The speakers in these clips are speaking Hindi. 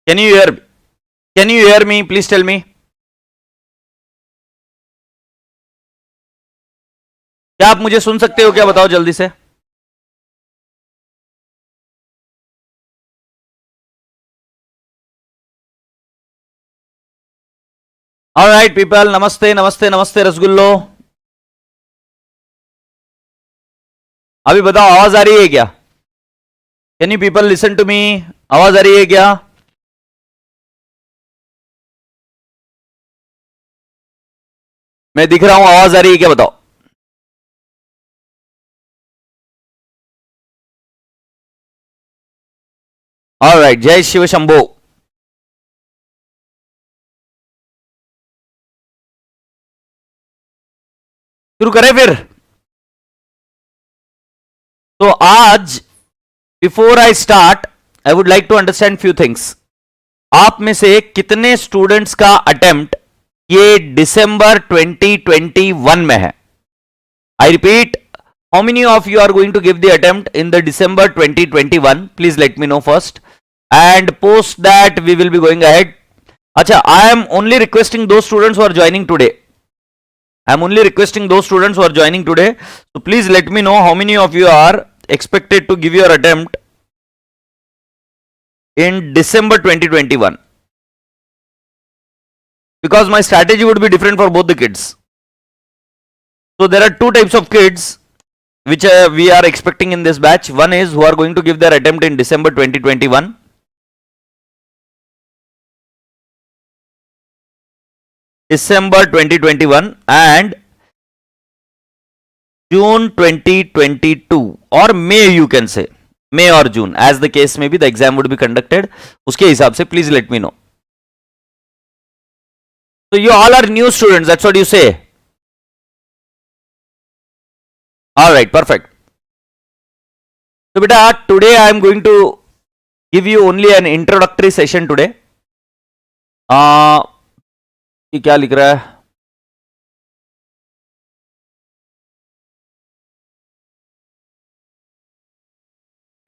Can you hear? Can you hear me? Please tell me. क्या आप मुझे सुन सकते हो क्या? बताओ जल्दी से. All right, people. नमस्ते नमस्ते नमस्ते रसगुल्लो. अभी बताओ आवाज आ रही है क्या? Can you people listen to me? आवाज आ रही है क्या? मैं दिख रहा हूं, आवाज आ रही है क्या? बताओ. ऑल राइट, जय शिव शंभो. शुरू करें फिर. तो आज before I start I would like to understand few things. आप में से कितने स्टूडेंट्स का अटेम्प्ट ये दिसंबर 2021 में है? I repeat, how many of you are going to give the attempt in the December 2021? Please let me know first and post that we will be going ahead. अच्छा, I am only requesting those students who are joining today. I am only requesting those students who are joining today. So please let me know how many of you are expected to give your attempt in December 2021. Because my strategy would be different for both the kids. So there are two types of kids which we are expecting in this batch. One is who are going to give their attempt in December 2021. December 2021 and June 2022 or May, you can say May or June, as the case may be, the exam would be conducted. उसके हिसाब से please let me know. So you all are new students, that's what you say. All right, perfect. So beta, today I am going to give you only an introductory session today. ये क्या लिख रहा है?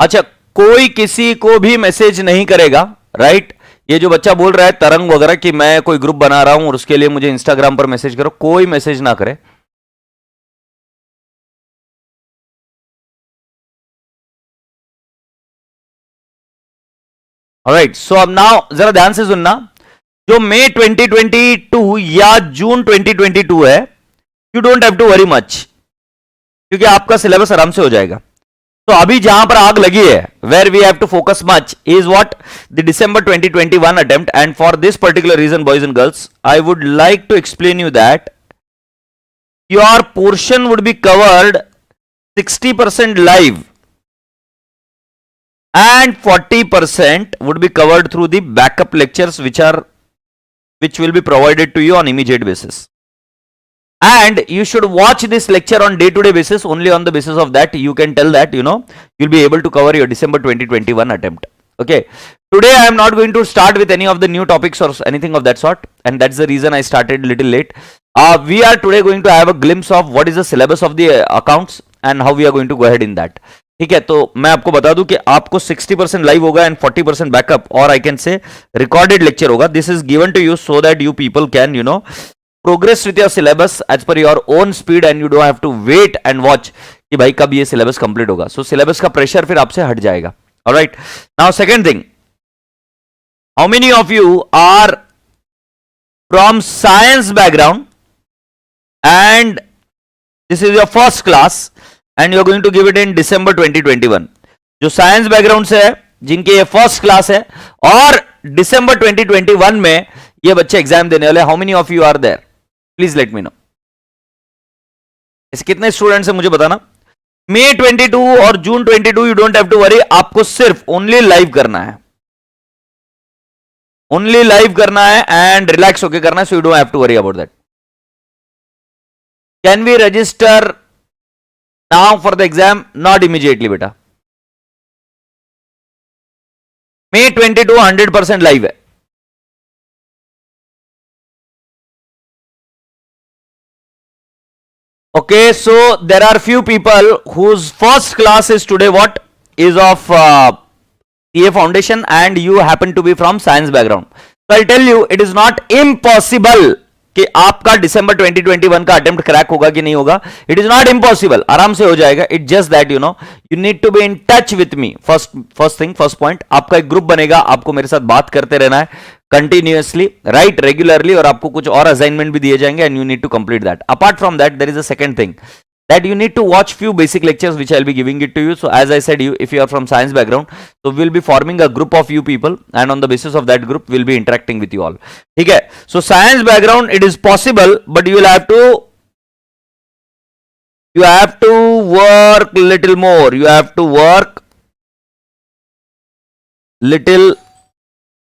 अच्छा, कोई किसी को भी मैसेज नहीं करेगा, राइट? ये जो बच्चा बोल रहा है तरंग वगैरह कि मैं कोई ग्रुप बना रहा हूं और उसके लिए मुझे इंस्टाग्राम पर मैसेज करो, कोई मैसेज ना करे. ऑलराइट, सो अब नाउ जरा ध्यान से सुनना. जो मई 2022 या जून 2022 है, you don't have to worry much, क्योंकि आपका सिलेबस आराम से हो जाएगा. तो अभी जहां पर आग लगी है, where we have to focus much is what the December 2021 attempt. And for this particular reason, boys and girls, I would like to explain you that your portion would be covered 60% live and 40% would be covered through the backup lectures which will be provided to you on immediate basis. And you should watch this lecture on day-to-day basis. Only on the basis of that you can tell that you'll be able to cover your December 2021 attempt. Okay, today I am not going to start with any of the new topics or anything of that sort, and that's the reason I started a little late. We are today going to have a glimpse of what is the syllabus of the accounts and how we are going to go ahead in that. ठीक है, तो मैं आपको बता दूं कि आपको 60% लाइव होगा एंड 40% बैकअप, और I can say recorded lecture होगा. This is given to you so that you people can progress with your syllabus as per your own speed and you don't have to wait and watch कि भाई कब ये सिलेबस कंप्लीट होगा. सो सिलेबस का प्रेशर फिर आपसे हट जाएगा. Alright, now second thing, how many of you are from science background and this is your first class and you are going to give it in December 2021. जो साइंस बैकग्राउंड से है, जिनके ये फर्स्ट क्लास है और December 2021 में ये बच्चे एग्जाम देने वाले, how many of you are there? Please let me know. ऐसे कितने स्टूडेंट्स हैं मुझे बताना. May 22 और June 22 you don't have to worry, आपको सिर्फ ओनली लाइव करना है, ओनली लाइव करना है एंड रिलैक्स होके करना है. So you don't have to worry about that. Can we register now for the exam? Not immediately beta. May 22 100% live है. Okay, so there are few people whose first class is today what is of CA foundation and you happen to be from science background, so I'll tell you it is not impossible कि आपका दिसंबर 2021 का अटेम्प्ट क्रैक होगा कि नहीं होगा. इट इज नॉट इम्पॉसिबल, आराम से हो जाएगा. It just that you know you need to be in touch with me. First point, आपका एक ग्रुप बनेगा, आपको मेरे साथ बात करते रहना है कंटिन्यूअसली, राइट, रेगुलरली, और आपको कुछ और असाइनमेंट भी दिए जाएंगे and you need to complete that. Apart from that there is a second thing that you need to watch few basic lectures which I'll be giving it to you. So as I said, you if you are from science background, so we'll be forming a group of you people and on the basis of that group we'll be interacting with you all. Okay, so science background, it is possible, but you have to work little more. You have to work little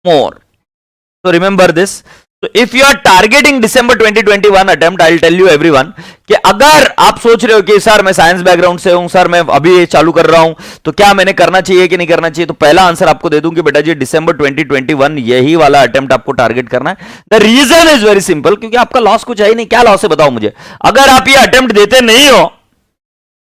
more. So remember this. तो if you are targeting December 2021 attempt, I will tell you everyone कि अगर आप सोच रहे हो कि सर मैं साइंस बैकग्राउंड से हूं, सर मैं अभी चालू कर रहा हूं, तो क्या मैंने करना चाहिए कि नहीं करना चाहिए, तो पहला आंसर आपको दे दूं कि बेटा जी दिसंबर 2021 यही वाला अटेम्प्ट आपको टारगेट करना है. The reason is very simple, क्योंकि आपका लॉस कुछ है ही नहीं. क्या लॉस है बताओ मुझे. अगर आप ये अटेम्प्ट देते नहीं हो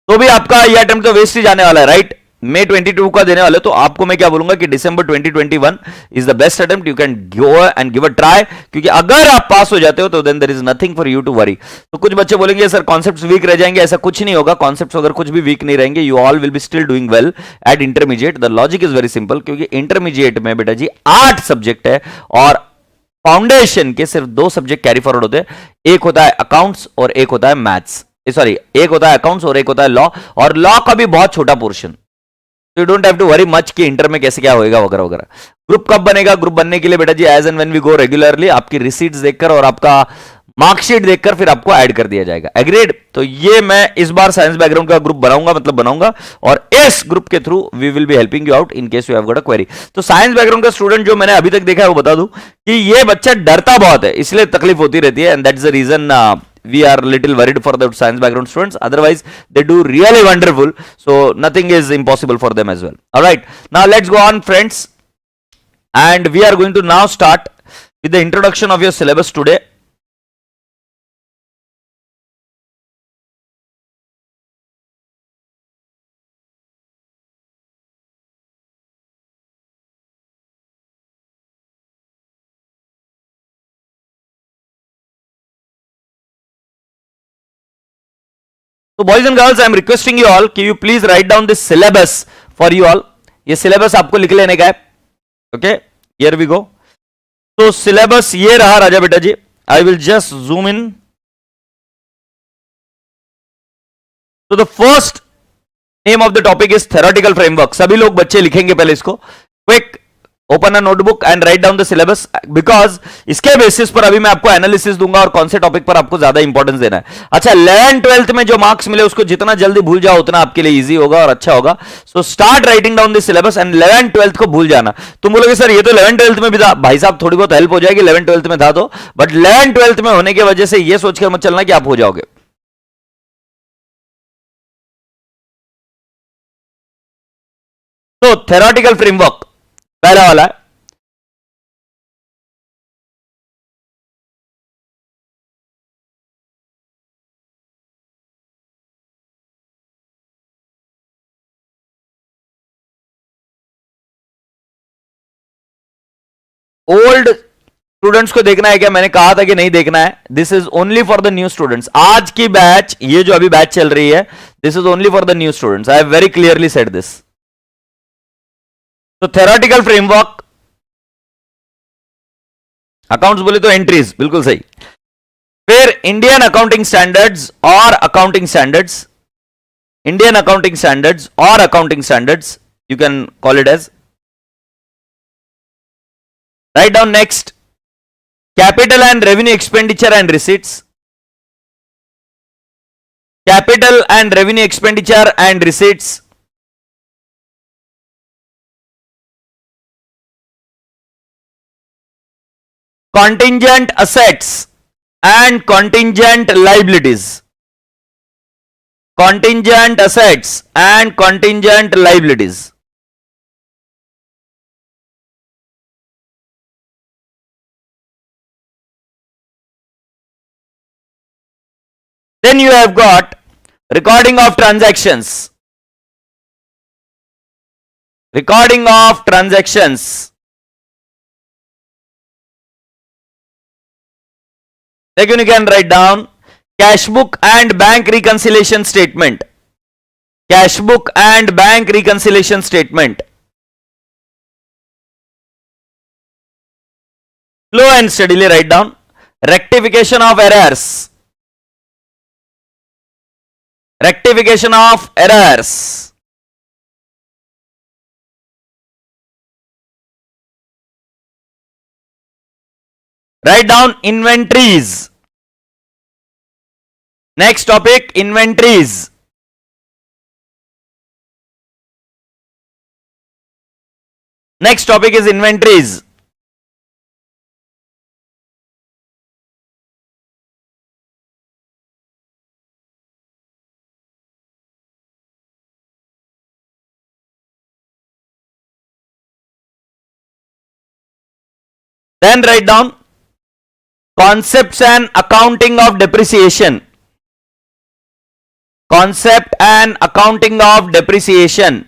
तो भी आपका ये अटेम्प्ट तो वेस्ट ही जाने वाला है, राइट. May 22 का देने वाले, तो आपको मैं क्या बोलूंगा कि December 2021 is the best attempt. You can go and give a try, क्योंकि अगर आप पास हो जाते हो तो then there is nothing for you to worry. तो कुछ बच्चे बोलेंगे सर कॉन्सेप्ट्स वीक रह जाएंगे. ऐसा कुछ नहीं होगा, कॉन्सेप्ट्स अगर कुछ भी वीक नहीं रहेंगे, you all will be still doing well at intermediate. The logic is very simple, क्योंकि इंटरमीडिएट में बेटा जी 8 सब्जेक्ट है और फाउंडेशन के सिर्फ 2 सब्जेक्ट कैरी फॉरवर्ड होते हैं. एक होता है अकाउंट्स और एक होता है मैथ्स, सॉरी एक होता है अकाउंट्स और एक होता है लॉ, और लॉ का भी बहुत छोटा portion. You don't have to worry much कि इंटर में कैसे क्या होएगा वगैरह वगैरह. ग्रुप कब बनेगा? ग्रुप बनने के लिए बेटा जी as and when we go regularly, आपकी रिसीट्स देखकर और आपका मार्कशीट देखकर फिर आपको ऐड कर दिया जाएगा. एग्रीड. तो ये मैं इस बार साइंस बैकग्राउंड का ग्रुप बनाऊंगा और इस ग्रुप के through we will be helping you out in case you have got a query. तो साइंस बैकग्राउंड का स्टूडेंट जो मैंने अभी तक देखा है वो बता दूं कि ये बच्चा डरता बहुत है, इसलिए तकलीफ होती रहती है, and that is the reason we are little worried for the science background students. Otherwise they do really wonderful, so nothing is impossible for them as well. All right, now let's go on friends, and we are going to now start with the introduction of your syllabus today. So boys and girls, I am requesting you all कि you please write down this syllabus for you all. ये syllabus आपको लिख लेने का है. Okay, here we go. तो syllabus ये रहा राजा बेटा जी. I will just zoom in. So the first name of the topic is theoretical framework. सभी लोग बच्चे लिखेंगे पहले इसको. Quick, open a notebook and write down the syllabus, because इसके बेसिस पर अभी मैं आपको एनालिसिस दूंगा और कौन से टॉपिक पर आपको ज्यादा इंपॉर्टेंस देना है. अच्छा, 11th-12th में जो मार्क्स मिले उसको जितना जल्दी भूल जाओ उतना आपके लिए इजी होगा और अच्छा होगा. So start writing down this syllabus and 11th-12th को भूल जाना. तुम बोलोगे सर ये तो 11th-12th में भी था. भाई साहब थोड़ी बहुत हेल्प हो जाएगी, 11th-12th में था तो, बट 11th-12th में होने की वजह से ये सोचकर मत चलना कि आप हो जाओगे. तो थ्योरेटिकल फ्रेमवर्क पहला वाला है. ओल्ड स्टूडेंट्स को देखना है क्या? मैंने कहा था कि नहीं देखना है. This is only for the new students. आज की बैच, ये जो अभी बैच चल रही है, this is only for the new students. I have very clearly said this. तो थ्योरेटिकल फ्रेमवर्क, अकाउंट्स बोले तो एंट्रीज, बिल्कुल सही. फिर इंडियन अकाउंटिंग स्टैंडर्ड्स और accounting standards, Indian accounting standards और accounting standards, you can call it as. Write down next, capital and revenue expenditure and receipts, capital and revenue expenditure and receipts, contingent assets and contingent liabilities, contingent assets and contingent liabilities. Then you have got recording of transactions, recording of transactions. Again, you can write down cash book and bank reconciliation statement. Cash book and bank reconciliation statement. Slow and steadily write down rectification of errors. Rectification of errors. Write down inventories. Next topic, inventories. Next topic is inventories. Then write down concepts and accounting of depreciation. Concept and accounting of depreciation.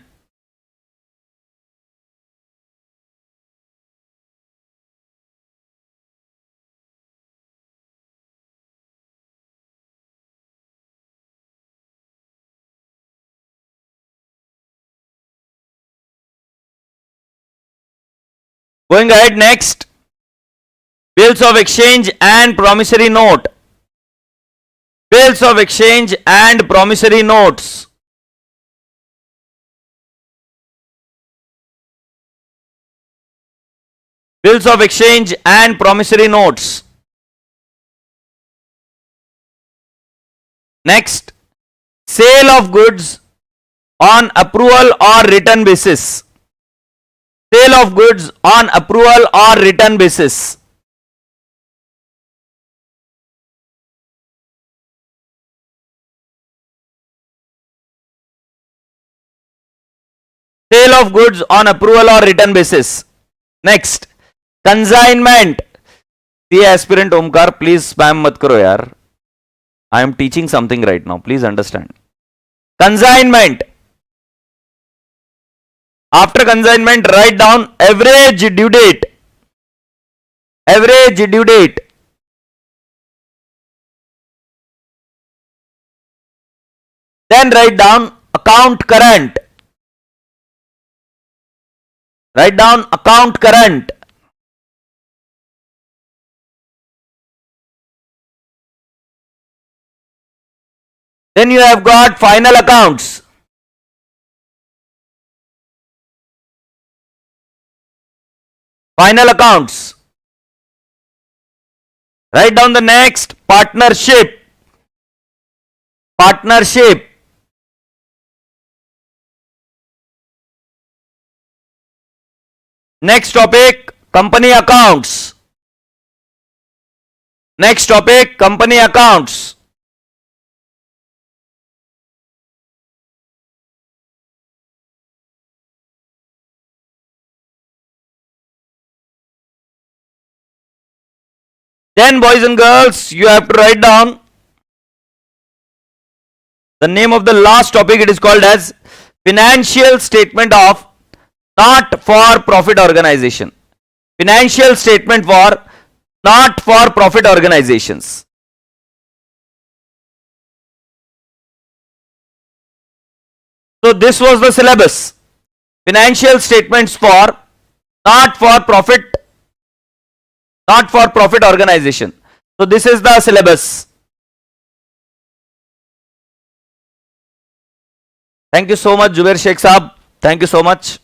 Going ahead, next, bills of exchange and promissory note. Bills of exchange and promissory notes. Bills of exchange and promissory notes. Next, sale of goods on approval or return basis. Sale of goods on approval or return basis. Sale of goods on approval or return basis. Next, consignment. See, aspirant Omkar, please spam mat karo yaar. I am teaching something right now. Please understand. Consignment. After consignment, write down average due date. Average due date. Then write down account current. Write down account current. Then you have got final accounts. Final accounts. Write down the next, partnership. Partnership. Next topic, company accounts. Next topic, company accounts. Then, boys and girls, you have to write down the name of the last topic. It is called as financial statement of not for profit organization. Financial statement for not for profit organizations. So this was the syllabus. Financial statements for not for profit organization. So this is the syllabus. Thank you so much, Jubair Sheikh Saab. Thank you so much.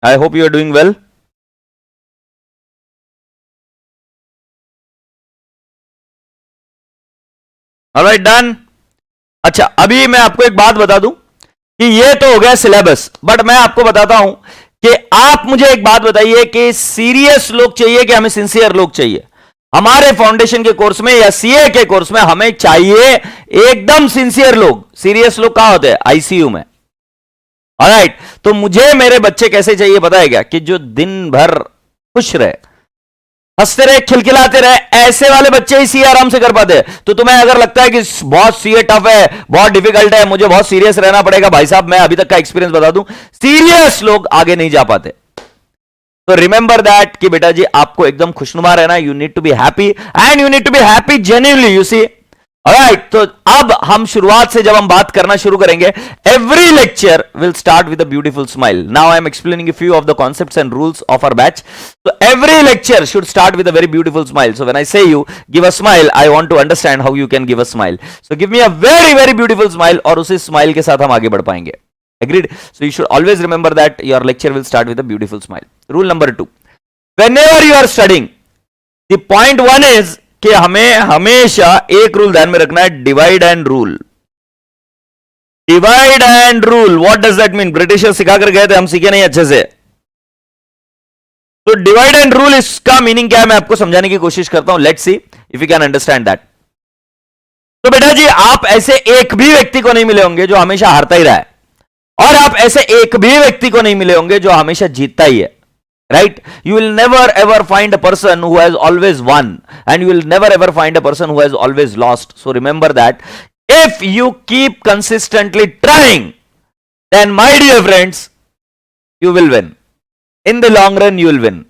I hope you are doing well. Alright, done. अच्छा, अभी मैं आपको एक बात बता दूं कि ये तो हो गया सिलेबस, बट मैं आपको बताता हूं कि आप मुझे एक बात बताइए कि सीरियस लोग चाहिए कि हमें सिंसियर लोग चाहिए? हमारे फाउंडेशन के कोर्स में या सीए के कोर्स में हमें चाहिए एकदम सिंसियर लोग. सीरियस लोग कहां होते हैं? आईसीयू में. ऑलराइट, तो मुझे मेरे बच्चे कैसे चाहिए पता है क्या? कि जो दिन भर खुश रहे, हंसते रहे, खिलखिलाते रहे, ऐसे वाले बच्चे ही सीए आराम से कर पाते हैं। तो तुम्हें अगर लगता है कि बहुत सीए टफ है, बहुत डिफिकल्ट है, मुझे बहुत सीरियस रहना पड़ेगा, भाई साहब मैं अभी तक का एक्सपीरियंस बता दूं, सीरियस लोग आगे नहीं जा पाते। तो रिमेंबर दैट कि बेटा जी आपको एकदम खुशनुमा रहना, you need to be happy and you need to be happy genuinely, you see. Alright, तो अब हम शुरुआत से जब हम बात करना शुरू करेंगे, every lecture will start with a beautiful smile. Now I am explaining a few of the concepts and rules of our batch. So every lecture should start with a very beautiful smile. So when I say you give a smile, I want to understand how you can give a smile. So give me a very very beautiful smile और उसी smile के साथ हम आगे बढ़ पाएंगे। Agreed? So you should always remember that your lecture will start with a beautiful smile. Rule number 2. Whenever you are studying, the point 1 is कि हमें हमेशा एक रूल ध्यान में रखना है, divide and rule. Divide and rule, what does that mean? Britishers सिखा कर गए थे, हम सीखे नहीं अच्छे से। तो डिवाइड एंड रूल, इसका मीनिंग क्या है मैं आपको समझाने की कोशिश करता हूं। Let's see if you can understand that. तो बेटा जी आप ऐसे एक भी व्यक्ति को नहीं मिले होंगे जो हमेशा हारता ही रहा है, और आप ऐसे एक भी व्यक्ति को नहीं मिले होंगे जो हमेशा जीतता ही है। Right? You will never ever find a person who has always won, and you will never ever find a person who has always lost. So remember that if you keep consistently trying, then my dear friends, you will win. In the long run, you will win.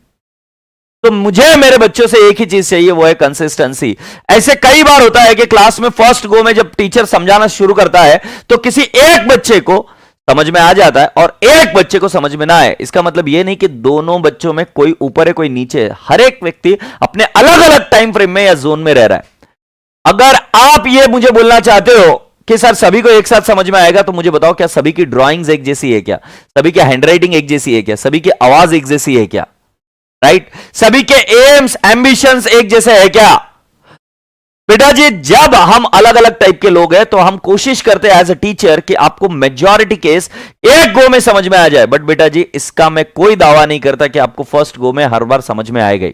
तो मुझे मेरे बच्चों से एक ही चीज चाहिए, वो है कंसिस्टेंसी। ऐसे कई बार होता है कि क्लास में फर्स्ट गो में जब टीचर समझाना शुरू करता है तो किसी एक बच्चे को समझ में आ जाता है और एक बच्चे को समझ में ना आए। इसका मतलब यह नहीं कि दोनों बच्चों में कोई ऊपर है कोई नीचे है, हर एक व्यक्ति अपने अलग अलग टाइम फ्रेम में या जोन में रह रहा है। अगर आप ये मुझे बोलना चाहते हो कि सर सभी को एक साथ समझ में आएगा, तो मुझे बताओ क्या सभी की ड्राइंग्स एक जैसी है क्या? सभी की हैंडराइटिंग एक जैसी है क्या? सभी की आवाज एक जैसी है क्या? राइट? सभी के एम्स एम्बिशंस एक जैसे है क्या? बेटा जी जब हम अलग अलग टाइप के लोग हैं तो हम कोशिश करते हैं एज अ टीचर कि आपको मेजॉरिटी केस एक गो में समझ में आ जाए, बट बेटा जी इसका मैं कोई दावा नहीं करता कि आपको फर्स्ट गो में हर बार समझ में आएगा।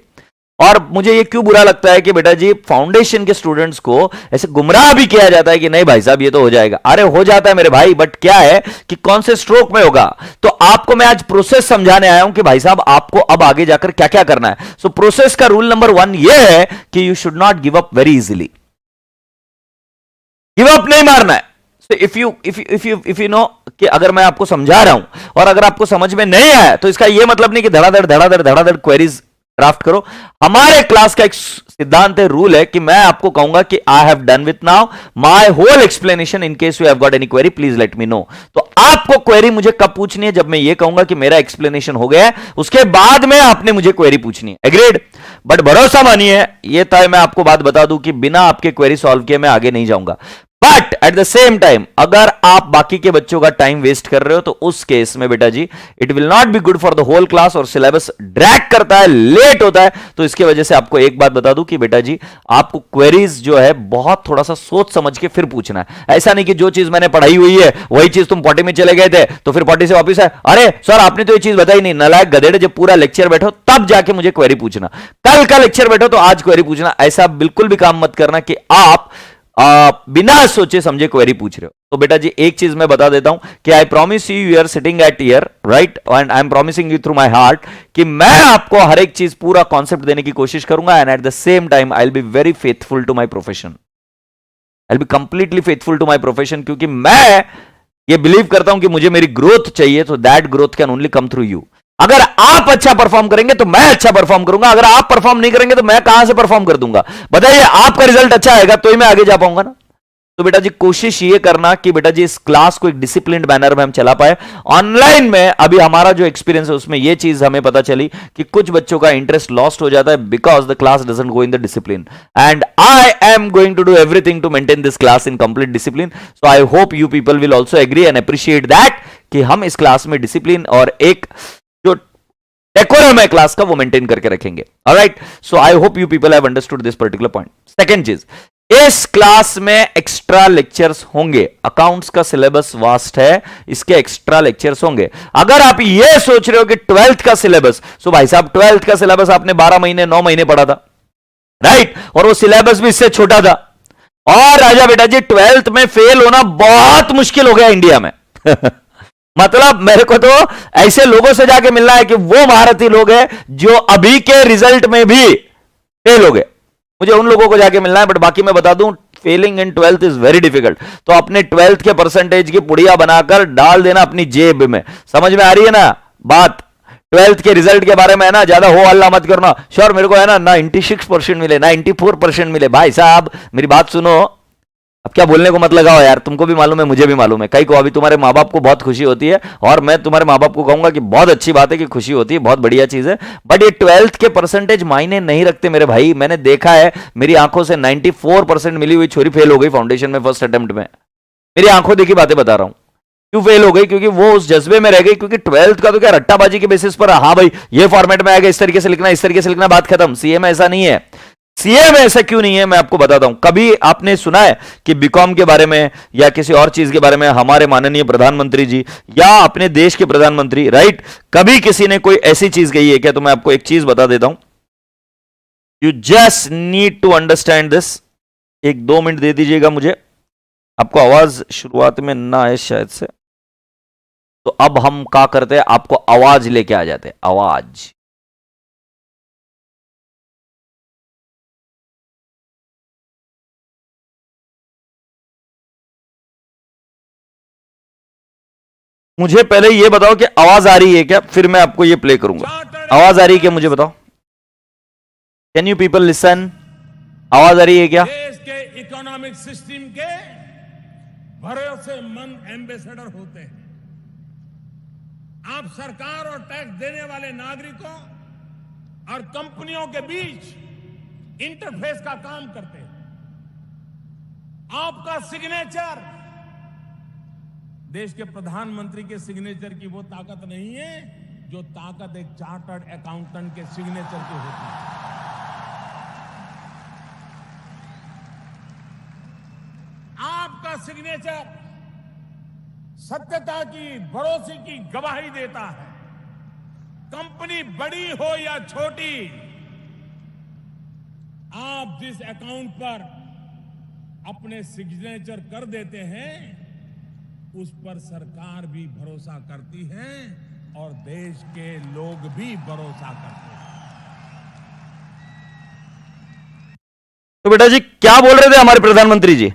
और मुझे ये क्यों बुरा लगता है कि बेटा जी फाउंडेशन के स्टूडेंट्स को ऐसे गुमराह भी किया जाता है कि नहीं भाई साहब ये तो हो जाएगा। अरे हो जाता है मेरे भाई, बट क्या है कि कौन से स्ट्रोक में होगा। तो आपको मैं आज प्रोसेस समझाने आया हूं कि भाई साहब आपको अब आगे जाकर क्या क्या करना है। सो प्रोसेस का रूल नंबर 1 ये है कि you should not give up very easily. Give up नहीं मारना है। So if you know कि अगर मैं आपको समझा रहा हूं और अगर आपको समझ में नहीं आया तो इसका यह मतलब नहीं कि धड़ाधड़ क्वेरीज ड्राफ्ट करो। हमारे क्लास का एक सिद्धांत है, रूल है कि मैं आपको कहूंगा कि I have done with now my whole explanation, in case you have got any query please let me know. तो आपको क्वेरी मुझे कब पूछनी है? जब मैं ये कहूंगा कि मेरा एक्सप्लेनेशन हो गया है, उसके बाद में आपने मुझे क्वेरी पूछनी है। एग्रीड? बट भरोसा मानिए ये तय मैं आपको बात बता दूं कि बिना आपके क्वेरी सॉल्व किए मैं आगे नहीं जाऊंगा। But at the same time अगर आप बाकी के बच्चों का टाइम वेस्ट कर रहे हो तो उस केस में बेटा जी it will not be good for the whole class, और सिलेबस ड्रैग करता है, लेट होता है। तो इसकी वजह से आपको एक बात बता दूं कि बेटा जी आपको क्वेरीज जो है बहुत थोड़ा सा सोच समझ के फिर पूछना है। ऐसा नहीं कि जो चीज मैंने पढ़ाई हुई है वही चीज तुम पॉटी में चले गए थे तो फिर पॉटी से वापस है, अरे सर आपने तो ये चीज बताई नहीं। नालायक गधेड़े, जब पूरा लेक्चर बैठो तब जाके मुझे क्वेरी पूछना, कल का लेक्चर बैठो तो आज क्वेरी पूछना। ऐसा बिल्कुल भी काम मत करना कि आप बिना सोचे समझे क्वेरी पूछ रहे हो। तो बेटा जी एक चीज मैं बता देता हूं कि I promise you are sitting at ear right, and I am promising you through my heart कि मैं आपको हर एक चीज पूरा कॉन्सेप्ट देने की कोशिश करूंगा, and at the same time I will be very faithful to my profession. I will be completely faithful to my profession, क्योंकि मैं ये बिलीव करता हूं कि मुझे मेरी ग्रोथ चाहिए, तो that growth can only come through you. अगर आप अच्छा परफॉर्म करेंगे तो मैं अच्छा परफॉर्म करूंगा, अगर आप परफॉर्म नहीं करेंगे तो मैं कहां से परफॉर्म कर दूंगा? बताइए, आपका रिजल्ट अच्छा आएगा तो ही मैं आगे जा पाऊंगा ना। तो बेटा जी कोशिश ये करना कि बेटा जी इस क्लास को एक डिसिप्लिन्ड मैनर में हम चला पाए। ऑनलाइन में अभी हमारा जो एक्सपीरियंस है उसमें ये चीज हमें पता चली कि कुछ बच्चों का इंटरेस्ट लॉस्ट हो जाता है because the class doesn't go in the discipline, and I am going to do everything to maintain this class in complete discipline. So I hope you people will also agree and appreciate that कि हम इस क्लास में डिसिप्लिन और एक जो डेकोरम है क्लास का वो मेंटेन करके रखेंगे। Alright, so I hope you people have understood this particular point. Second चीज, इस क्लास में एक्स्ट्रा लेक्चर्स होंगे। अकाउंट्स का सिलेबस वास्ट है, इसके एक्स्ट्रा लेक्चर्स होंगे। अगर आप ये सोच रहे हो कि 12th का सिलेबस, सो भाई साहब 12th का सिलेबस आपने 12 महीने 9 महीने पढ़ा था राइट, और वो सिलेबस भी इससे छोटा था। और राजा बेटा जी 12th में फेल होना बहुत मुश्किल हो गया इंडिया में मतलब मेरे को तो ऐसे लोगों से जाके मिलना है कि वो महारथी लोग हैं जो अभी के रिजल्ट में भी फेल हो गए, मुझे उन लोगों को जाके मिलना है, बट बाकी मैं बता दूं Fehling in 12th is very difficult. तो अपने 12th के परसेंटेज की पुड़िया बनाकर डाल देना अपनी जेब में। समझ में आ रही है ना बात? 12th के रिजल्ट के बारे में है ना ज्यादा हो हल्ला मत करना। श्योर मेरे को है ना 96% मिले, 94% मिले, भाई साहब मेरी बात सुनो। अब क्या बोलने को मत लगाओ यार, तुमको भी मालूम है मुझे भी मालूम है, कई को अभी तुम्हारे माँ बाप को बहुत खुशी होती है, और मैं तुम्हारे माँ बाप को कहूंगा कि बहुत अच्छी बात है कि खुशी होती है, बहुत बढ़िया चीज है, बट ये 12th के परसेंटेज मायने नहीं रखते मेरे भाई। मैंने देखा है, मेरी आंखों से 94% मिली हुई छोरी फेल हो गई फाउंडेशन में फर्स्ट अटेम्प्ट में। मेरी आंखों देखी बातें बता रहा हूं। क्यों फेल हो गई? क्योंकि वो उस जज्बे में रह गई, क्योंकि 12th का तो क्या रट्टाबाजी के बेसिस पर, हाँ भाई ये फॉर्मेट में आएगा, इस तरीके से लिखना, इस तरीके से लिखना, बात खत्म। सीए में ऐसा नहीं है। सीए में ऐसा क्यों नहीं है मैं आपको बताता हूं। कभी आपने सुना है कि बीकॉम के बारे में या किसी और चीज के बारे में हमारे माननीय प्रधानमंत्री जी या अपने देश के प्रधानमंत्री, राइट, कभी किसी ने कोई ऐसी चीज कही है क्या? तो मैं आपको एक चीज बता देता हूं, you just need to understand this. एक 2 मिनट दे दीजिएगा मुझे, आपको आवाज शुरुआत में ना आए शायद से, तो अब हम क्या करते हैं, आपको आवाज लेके आ जाते हैं, आवाज। मुझे पहले ये बताओ कि आवाज आ रही है क्या, फिर मैं आपको ये प्ले करूंगा। आवाज आ रही है क्या मुझे बताओ? Can you people listen? आवाज आ रही है क्या? देश के इकोनॉमिक सिस्टम के भरोसेमंद एम्बेसडर होते हैं। आप सरकार और टैक्स देने वाले नागरिकों और कंपनियों के बीच इंटरफेस का काम करते हैं। आपका सिग्नेचर देश के प्रधानमंत्री के सिग्नेचर की वो ताकत नहीं है जो ताकत एक चार्टर्ड अकाउंटेंट के सिग्नेचर की होती है। आपका सिग्नेचर सत्यता की, भरोसे की गवाही देता है। कंपनी बड़ी हो या छोटी, आप जिस अकाउंट पर अपने सिग्नेचर कर देते हैं उस पर सरकार भी भरोसा करती है और देश के लोग भी भरोसा करते हैं। तो बेटा जी क्या बोल रहे थे हमारे प्रधानमंत्री जी?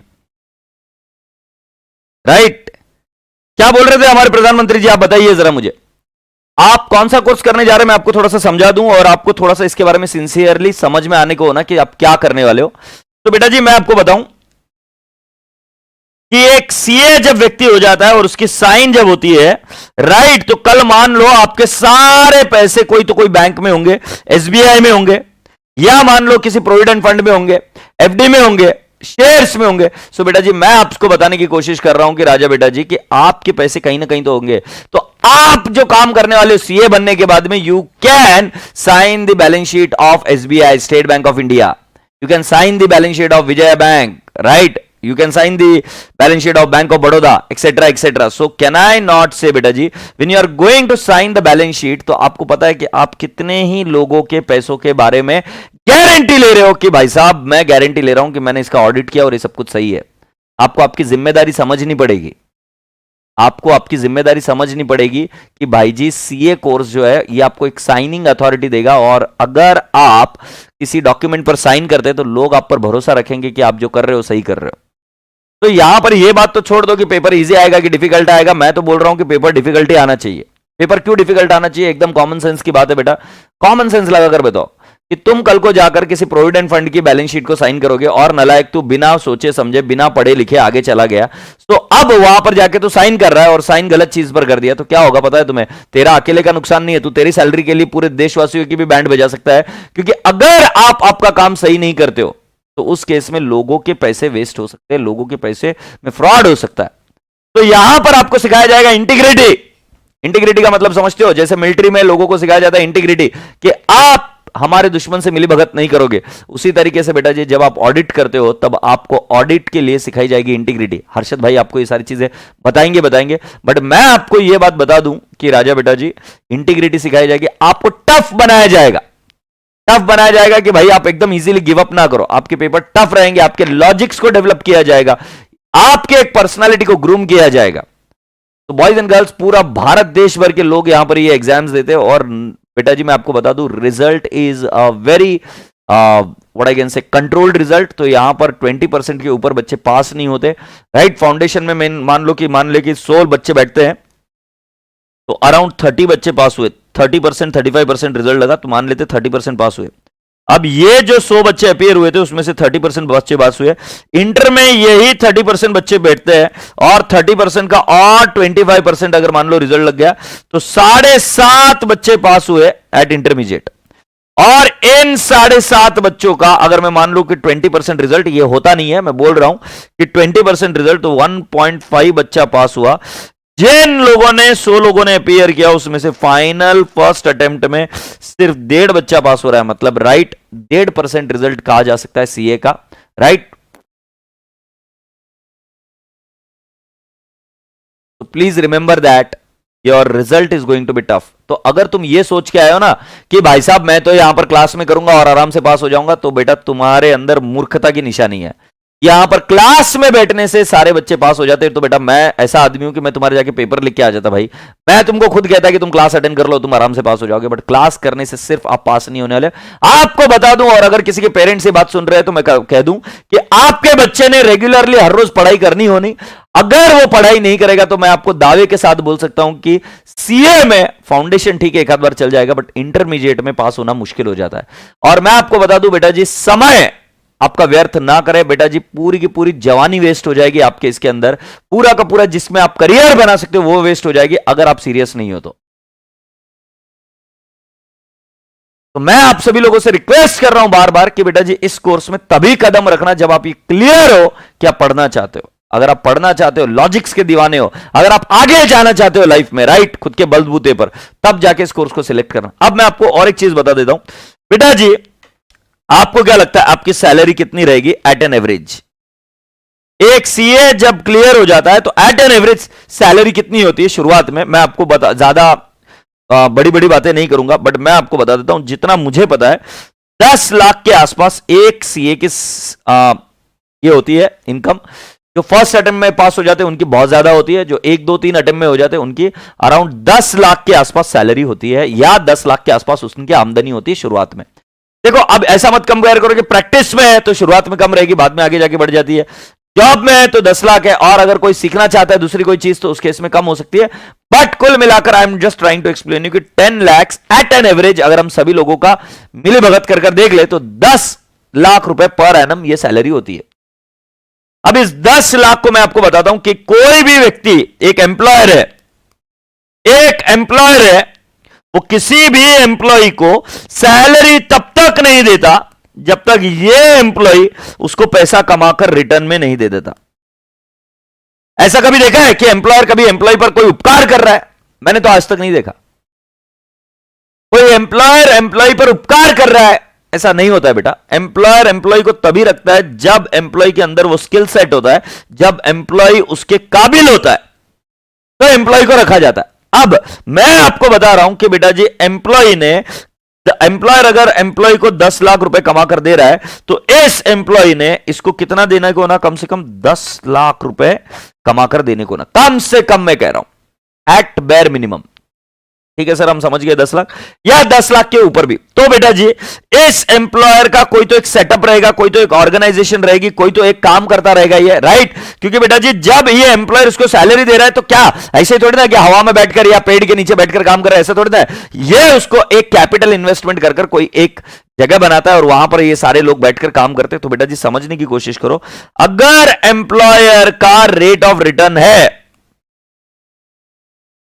राइट, क्या बोल रहे थे हमारे प्रधानमंत्री जी? आप बताइए जरा मुझे, आप कौन सा कोर्स करने जा रहे हैं, मैं आपको थोड़ा सा समझा दूं और आपको थोड़ा सा इसके बारे में सिंसियरली समझ में आने को हो ना कि आप क्या करने वाले हो। तो बेटा जी मैं आपको बताऊं कि एक सीए जब व्यक्ति हो जाता है और उसकी साइन जब होती है, राइट, तो कल मान लो आपके सारे पैसे कोई तो कोई बैंक में होंगे, एसबीआई में होंगे, या मान लो किसी प्रोविडेंट फंड में होंगे, एफडी में होंगे, शेयर्स में होंगे। सो बेटा जी मैं आपको बताने की कोशिश कर रहा हूं कि राजा बेटा जी कि आपके पैसे कहीं ना कहीं तो होंगे। तो आप जो काम करने वाले हो सीए बनने के बाद में, you can sign the balance sheet of SBI, State Bank of India, you can sign the balance sheet of Vijaya Bank, right? You can sign the balance sheet of Bank of Baroda, etc., etc. So can I not say बेटा जी, when you are going to sign the balance sheet, तो आपको पता है कि आप कितने ही लोगों के पैसों के बारे में गारंटी ले रहे हो कि भाई साहब मैं गारंटी ले रहा हूं कि मैंने इसका ऑडिट किया और ये सब कुछ सही है। आपको आपकी जिम्मेदारी समझनी पड़ेगी, आपको आपकी जिम्मेदारी समझनी पड़ेगी कि भाई जी सीए कोर्स जो है ये आपको एक साइनिंग अथॉरिटी देगा, और अगर आप किसी डॉक्यूमेंट पर साइन करते हैं तो लोग आप पर भरोसा रखेंगे कि आप जो कर रहे हो सही कर रहे हो। तो यहां पर ये बात तो छोड़ दो कि पेपर इजी आएगा कि डिफिकल्ट आएगा, मैं तो बोल रहा हूं कि पेपर डिफिकल्टी आना चाहिए। पेपर क्यों डिफिकल्ट आना चाहिए? एकदम कॉमन सेंस की बात है बेटा, कॉमन सेंस लगाकर बताओ कि तुम कल को जाकर किसी प्रोविडेंट फंड की बैलेंस शीट को साइन करोगे और नलायक तू बिना सोचे समझे बिना पढ़े लिखे आगे चला गया, तो अब वहां पर जाके तू साइन कर रहा है और साइन गलत चीज पर कर दिया, तो क्या होगा पता है तुम्हें? तेरा अकेले का नुकसान नहीं है, तू तेरी सैलरी के लिए पूरे देशवासियों की भी बैंड बजा सकता है, क्योंकि अगर आप आपका काम सही नहीं करते हो तो उस केस में लोगों के पैसे वेस्ट हो सकते हैं, लोगों के पैसे में फ्रॉड हो सकता है। तो यहां पर आपको सिखाया जाएगा इंटीग्रिटी। इंटीग्रिटी का मतलब समझते हो? जैसे मिलिट्री में लोगों को सिखाया जाता है इंटीग्रिटी कि आप हमारे दुश्मन से मिली भगत नहीं करोगे, उसी तरीके से बेटा जी जब आप ऑडिट करते हो तब आपको ऑडिट के लिए सिखाई जाएगी इंटीग्रिटी। हर्षद भाई आपको ये सारी चीजें बताएंगे, बट मैं आपको ये बात बता दूं कि राजा बेटा जी इंटीग्रिटी सिखाई जाएगी, आपको टफ बनाया जाएगा कि भाई आप एकदम इजीली गिव अप ना करो, आपके पेपर टफ रहेंगे, आपके लॉजिक्स को डेवलप किया जाएगा, आपके एक पर्सनालिटी को ग्रूम किया जाएगा। तो बॉयज एंड गर्ल्स पूरा भारत देश भर के लोग यहां पर ये एग्जाम्स देते हैं, और बेटा जी मैं आपको बता दूं result is a very what I can से कंट्रोल्ड रिजल्ट, तो यहां पर 20% के ऊपर बच्चे पास नहीं होते, राइट। फाउंडेशन में मान ले कि 100 बच्चे बैठते हैं तो अराउंड 30 बच्चे पास हुए, 30% 35% रिजल्ट लगा तो मान लेते 30% पास हुए। अब ये जो 100 बच्चे अपीयर हुए थे उसमें से 30% बच्चे पास हुए। इंटर में यही 30% बच्चे बैठते हैं और 30% का और 25% अगर मान लो रिजल्ट लग गया तो 7.5 बच्चे पास हुए एट इंटरमीडिएट। और इन 7.5 बच्चों का अगर मैं मान लूं कि 20% रिजल्ट, ये होता नहीं है, मैं बोल रहा हूं कि 20% रिजल्ट, तो 1.5 बच्चा पास हुआ। जिन लोगों ने 100 लोगों ने अपीयर किया उसमें से फाइनल फर्स्ट अटेम्प्ट में सिर्फ 1.5 बच्चा पास हो रहा है, मतलब राइट 1.5% रिजल्ट कहा जा सकता है सीए का, राइट। तो please remember that your result is going to be tough. तो अगर तुम ये सोच के आए हो ना कि भाई साहब मैं तो यहां पर क्लास में करूंगा और आराम से पास हो जाऊंगा, तो बेटा तुम्हारे अंदर मूर्खता की निशानी है। यहां पर क्लास में बैठने से सारे बच्चे पास हो जाते हैं, तो बेटा मैं ऐसा आदमी हूं कि मैं तुम्हारे जाके पेपर लिख के आ जाता भाई। मैं तुमको खुद कहता कि तुम क्लास अटेंड कर लो, तुम आराम से पास हो जाओगे, बट क्लास करने से सिर्फ आप पास नहीं होने वाले। आपको बता दूं, और अगर किसी के पेरेंट्स ये बात सुन रहे हैं तो मैं कह दूं कि आपके बच्चे ने रेगुलरली हर रोज पढ़ाई करनी होनी। अगर वो पढ़ाई नहीं करेगा तो मैं आपको दावे के साथ बोल सकता हूं कि सीए में फाउंडेशन ठीक है एक आध बार चल जाएगा, बट इंटरमीडिएट में पास होना मुश्किल हो जाता है। और मैं आपको बता दूं बेटा जी, समय आपका व्यर्थ ना करे बेटा जी, पूरी की पूरी जवानी वेस्ट हो जाएगी आपके इसके अंदर, पूरा का पूरा जिसमें आप करियर बना सकते हो वो वेस्ट हो जाएगी अगर आप सीरियस नहीं हो तो मैं आप सभी लोगों से रिक्वेस्ट कर रहा हूं बार बार कि बेटा जी इस कोर्स में तभी कदम रखना जब आप ये क्लियर हो कि आप पढ़ना चाहते हो। अगर आप पढ़ना चाहते हो, लॉजिक्स के दीवाने हो, अगर आप आगे जाना चाहते हो लाइफ में, राइट, खुद के बलबूते पर, तब जाके इस कोर्स को सिलेक्ट करना। अब मैं आपको और एक चीज बता देता हूं बेटा जी, आपको क्या लगता है आपकी सैलरी कितनी रहेगी एट एन एवरेज? एक सीए जब क्लियर हो जाता है तो एट एन एवरेज सैलरी कितनी होती है शुरुआत में? मैं आपको बता, ज्यादा बड़ी बड़ी बातें नहीं करूंगा, बट मैं आपको बता देता हूं जितना मुझे पता है, 10 लाख के आसपास एक सीए की ये होती है इनकम। जो फर्स्ट अटेम्प्ट में पास हो जाते हैं उनकी बहुत ज्यादा होती है, जो 1 2 3 अटेम्प्ट में हो जाते हैं उनकी अराउंड 10 लाख के आसपास सैलरी होती है, या 10 लाख के आसपास उनकी आमदनी होती है शुरुआत में। देखो अब ऐसा मत कंपेयर करो कि प्रैक्टिस में है तो शुरुआत में कम रहेगी, बाद में आगे जाके बढ़ जाती है। जॉब में है तो 10 लाख है, और अगर कोई सीखना चाहता है दूसरी कोई चीज तो उस केस में कम हो सकती है। बट कुल मिलाकर I am just trying to explain you कि 10 लाख एट एन एवरेज अगर हम सभी लोगों का मिली भगत कर देख ले तो 10 लाख रुपए पर एनम ये सैलरी होती है। अब इस 10 लाख को मैं आपको बताता हूं कि कोई भी व्यक्ति एक एम्प्लॉयर है, वो किसी भी एम्प्लॉय को सैलरी तब तक नहीं देता जब तक ये एम्प्लॉय उसको पैसा कमाकर रिटर्न में नहीं दे देता। ऐसा कभी देखा है कि एम्प्लॉयर कभी एम्प्लॉय पर कोई उपकार कर रहा है? मैंने तो आज तक नहीं देखा। कोई एम्प्लॉयर एम्प्लॉय पर उपकार कर रहा है, ऐसा नहीं होता है बेटा। एम्प्लॉयर एम्प्लॉय को तभी रखता है जब एम्प्लॉय के अंदर वो स्किल सेट होता है, जब एम्प्लॉय उसके काबिल होता है तो एम्प्लॉय को रखा जाता है। अब मैं आपको बता रहा हूं कि बेटा जी एम्प्लॉयर अगर एम्प्लॉय को 10 लाख रुपए कमा कर दे रहा है तो इस एम्प्लॉय ने इसको कितना देने को ना, कम से कम 10 लाख रुपए कमाकर देने को ना, कम से कम मैं कह रहा हूं एट बेयर मिनिमम। ठीक है सर, हम समझ गए 10 लाख या 10 लाख के ऊपर भी। तो बेटा जी इस एम्प्लॉयर का कोई तो एक सेटअप रहेगा, कोई तो एक ऑर्गेनाइजेशन रहेगी, कोई तो एक काम करता रहेगा ये, राइट। क्योंकि बेटा जी जब ये एम्प्लॉयर उसको सैलरी दे रहा है तो क्या ऐसे थोड़ी ना कि हवा में बैठकर या पेड़ के नीचे बैठकर काम कर रहा है, ऐसा थोड़ी ना है। ये उसको एक कैपिटल इन्वेस्टमेंट कर कोई एक जगह बनाता है और वहां पर ये सारे लोग बैठकर काम करते हैं। तो बेटा जी समझने की कोशिश करो, अगर एम्प्लॉयर का रेट ऑफ रिटर्न है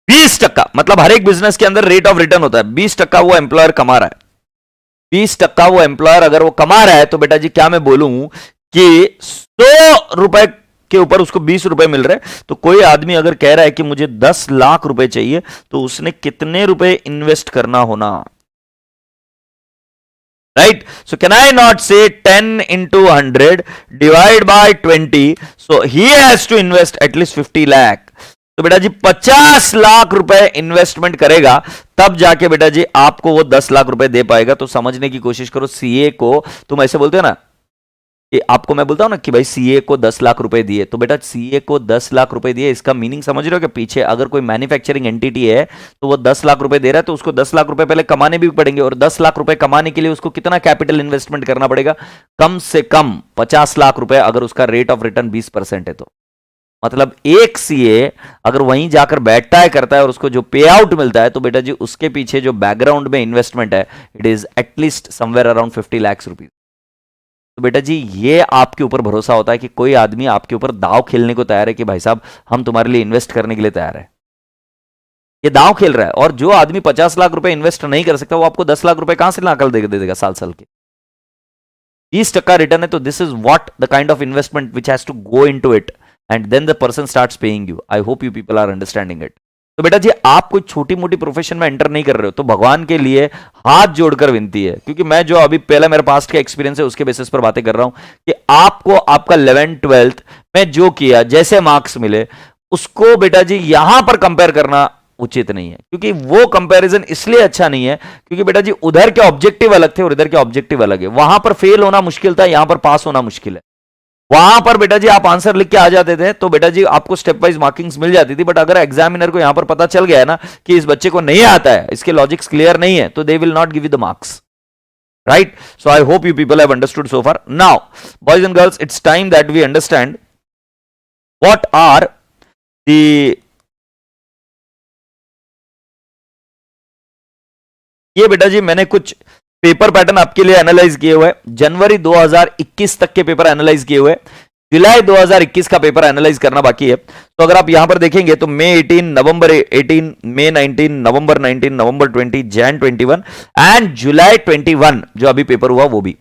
20%, मतलब हर एक बिजनेस के अंदर रेट ऑफ रिटर्न होता है 20%, वो एम्प्लॉयर कमा रहा है 20%, वो एम्प्लॉयर अगर वो कमा रहा है तो बेटा जी क्या मैं बोलूं कि 100 रुपए के ऊपर उसको 20 रुपए मिल रहे हैं, तो कोई आदमी अगर कह रहा है कि मुझे 10 लाख रुपए चाहिए तो उसने कितने रुपए इन्वेस्ट करना होना, right. So can I not say 10 into 100 divide by 20, so he has to invest at least 50 lakh. तो बेटा जी 50 लाख रुपए इन्वेस्टमेंट करेगा तब जाके बेटा जी आपको वो 10 लाख रुपए दे पाएगा। तो समझने की कोशिश करो, सीए को तुम ऐसे बोलते हो ना कि आपको मैं बोलता हूं ना कि भाई सीए को 10 लाख रुपए दिए, तो बेटा सीए को 10 लाख रुपए दिए, इसका मीनिंग समझ रहे हो कि पीछे अगर कोई मैन्युफैक्चरिंग एंटिटी है तो वो 10 लाख रुपए दे रहा है, तो उसको 10 लाख रुपए पहले कमाने भी पड़ेंगे, और 10 लाख रुपए कमाने के लिए उसको कितना कैपिटल इन्वेस्टमेंट करना पड़ेगा? कम से कम 50 लाख रुपए, अगर उसका रेट ऑफ रिटर्न 20% है तो। मतलब एक सीए अगर वहीं जाकर बैठता है, करता है, और उसको जो पे आउट मिलता है, तो बेटा जी उसके पीछे जो बैकग्राउंड में इन्वेस्टमेंट है, it is at least somewhere around 50 lakh rupees. तो बेटा जी ये आपके ऊपर भरोसा होता है कि कोई आदमी आपके ऊपर दांव खेलने को तैयार है कि भाई साहब हम तुम्हारे लिए इन्वेस्ट करने के लिए तैयार है, ये दांव खेल रहा है। और जो आदमी 50 लाख रुपए इन्वेस्ट नहीं कर सकता, वो आपको 10 लाख रुपए कहां से नकल दे देगा साल साल के? 20% रिटर्न है, तो this is what the kind of investment which has to go into it, and then the person starts paying you. I hope you people are understanding it. तो बेटा जी आप कोई छोटी मोटी प्रोफेशन में एंटर नहीं कर रहे हो, तो भगवान के लिए हाथ जोड़कर विनती है, क्योंकि मैं जो अभी पहले मेरे पास्ट का एक्सपीरियंस है उसके बेसिस पर बातें कर रहा हूं कि आपको आपका 11th 12th में जो किया, जैसे मार्क्स मिले, उसको बेटा जी यहां पर कंपेयर करना उचित नहीं है, क्योंकि वो कंपैरिजन इसलिए अच्छा नहीं है क्योंकि बेटा जी उधर के ऑब्जेक्टिव अलग थे और इधर के ऑब्जेक्टिव अलग है। वहां पर फेल होना मुश्किल था, यहां पर पास होना मुश्किल है। वहां पर बेटा जी आप आंसर लिख के आ जाते थे तो बेटा जी आपको स्टेप वाइज मार्किंग्स मिल जाती थी, बट अगर एग्जामिनर को यहां पर पता चल गया है ना कि इस बच्चे को नहीं आता है, इसके लॉजिक्स क्लियर नहीं है, तो they will not give you the marks, right? So I hope you people have understood so far. Now boys and girls, it's time that we understand what are the, ये बेटा जी मैंने कुछ पेपर पैटर्न आपके लिए एनालाइज किए हुए, जनवरी 2021 तक के पेपर एनालाइज किए हुए, जुलाई 2021 का पेपर एनालाइज करना बाकी है। तो अगर आप यहां पर देखेंगे तो मई 18, नवंबर 18, मई 19, नवंबर 19, नवंबर 20, जैन 21 एंड जुलाई 21 जो अभी पेपर हुआ वो भी,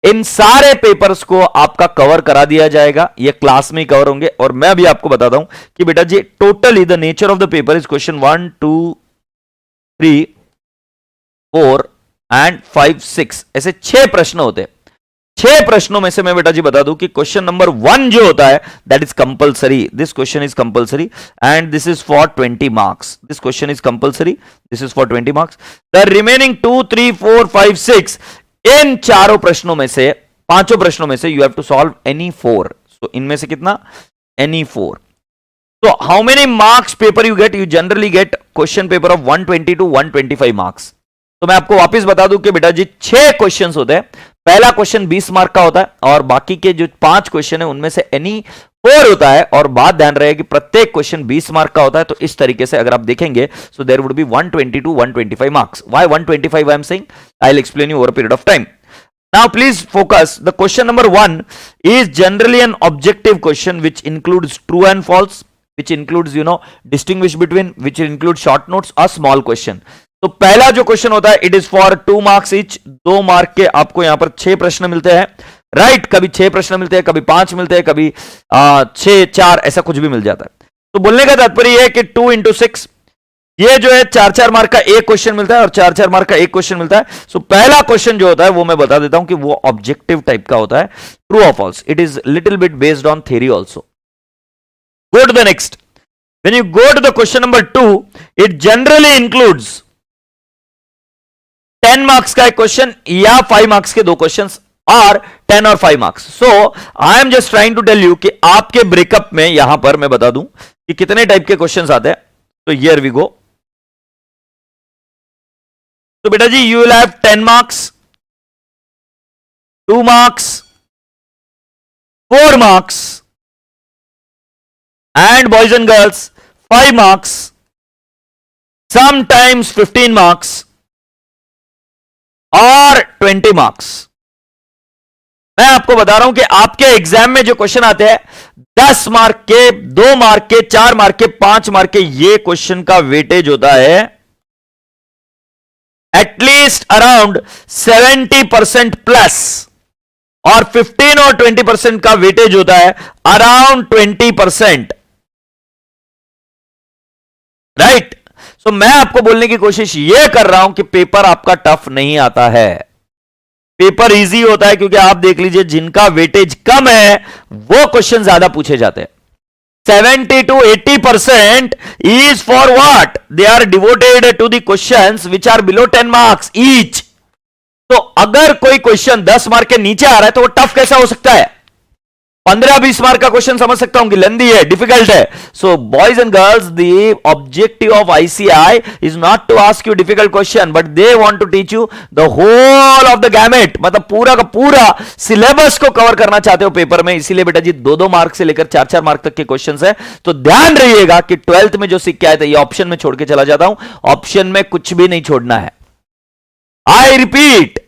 इन सारे पेपर्स को आपका कवर करा दिया जाएगा, ये क्लास में ही कवर होंगे। और मैं अभी आपको बताता हूं कि बेटा जी totally the nature of the paper is question 1, 2, 3, 4 and 5, 6, ऐसे 6 प्रश्न होते हैं। 6 प्रश्नों में से मैं बेटा जी बता दूं कि क्वेश्चन नंबर 1 जो होता है that is compulsory, this question is compulsory and this is for 20 marks, this question is compulsory, this is for 20 marks. The remaining 2, 3, 4, 5, 6, इन चारों प्रश्नों में से, 5 प्रश्नों में से you have to solve any 4। सो इनमें से कितना? एनी 4। तो how many marks paper you get? You generally get question paper of 120 to 125 marks. तो मैं आपको वापस बता दूं कि बेटा जी 6 क्वेश्चंस होते हैं। पहला क्वेश्चन 20 मार्क का होता है और बाकी के जो 5 क्वेश्चन है उनमें से एनी 4 होता है, और बात ध्यान रहे कि प्रत्येक क्वेश्चन 20 मार्क का होता है। तो इस तरीके से अगर आप देखेंगे so there would be 120 to 125 marks. Why 125 I am saying? I will explain you over a period of time. Now please focus. The question number 1 is generally an objective question which includes true and false, which includes distinguish between, which includes short notes or small question. तो पहला जो क्वेश्चन होता है it is for 2 marks etch, 2 mark के आपको यहां पर 6 प्रश्न मिलते हैं, राइट? कभी 6 प्रश्न मिलते हैं, कभी 5 मिलते हैं, कभी 6, 4 ऐसा कुछ भी मिल जाता है। तो बोलने का तात्पर्य यह है कि 2 into 6 ये जो है 4-4 मार्क का एक क्वेश्चन मिलता है और 4-4 मार्क का एक क्वेश्चन मिलता है। सो पहला क्वेश्चन जो होता है वो मैं बता देता हूं कि वो ऑब्जेक्टिव टाइप का होता है, ट्रू और false. It is little bit based on theory also. Go to the next. When you go to the question number 2, it generally includes 10 marks का एक क्वेश्चन या 5 मार्क्स के 2 क्वेश्चंस, और 10 और 5 marks. So I am just trying to tell you कि आपके ब्रेकअप में यहां पर मैं बता दूं कि कितने टाइप के क्वेश्चंस आते हैं। तो हियर वी गो। तो बेटा जी you will have 10 marks, 2 marks, 4 marks and boys and girls 5 marks, sometimes 15 marks और 20 मार्क्स। मैं आपको बता रहा हूं कि आपके एग्जाम में जो क्वेश्चन आते हैं 10 मार्क के, 2 मार्क के, 4 मार्क के, 5 मार्क के, ये क्वेश्चन का वेटेज होता है एटलीस्ट अराउंड 70% प्लस, और 15 और 20% का वेटेज होता है अराउंड 20%, राइट? सो मैं आपको बोलने की कोशिश यह कर रहा हूं कि पेपर आपका टफ नहीं आता है, पेपर इजी होता है, क्योंकि आप देख लीजिए जिनका वेटेज कम है वो क्वेश्चन ज्यादा पूछे जाते हैं। 70 to 80% is for what? They are devoted to the questions which are below 10 marks each. तो अगर कोई क्वेश्चन 10 मार्क के नीचे आ रहा है तो वो टफ कैसा हो सकता है? 15-20 मार्क का क्वेश्चन समझ सकता हूं कि लेंदी है, डिफिकल्ट है. So boys and girls, the objective of ICI is not to ask you difficult question, but they want to teach you the whole of the gamut. मतलब पूरा का पूरा सिलेबस को कवर करना चाहते हो पेपर में. इसीलिए बेटा जी 2-2 मार्क से लेकर 4-4 मार्क तक के क्वेश्चन है. तो ध्यान रहिएगा कि 12th में जो सीख के आए थे, ये ऑप्शन में छोड़ के चला जाता हूं. ऑप्शन में कुछ भी नहीं छोड़ना है. I repeat,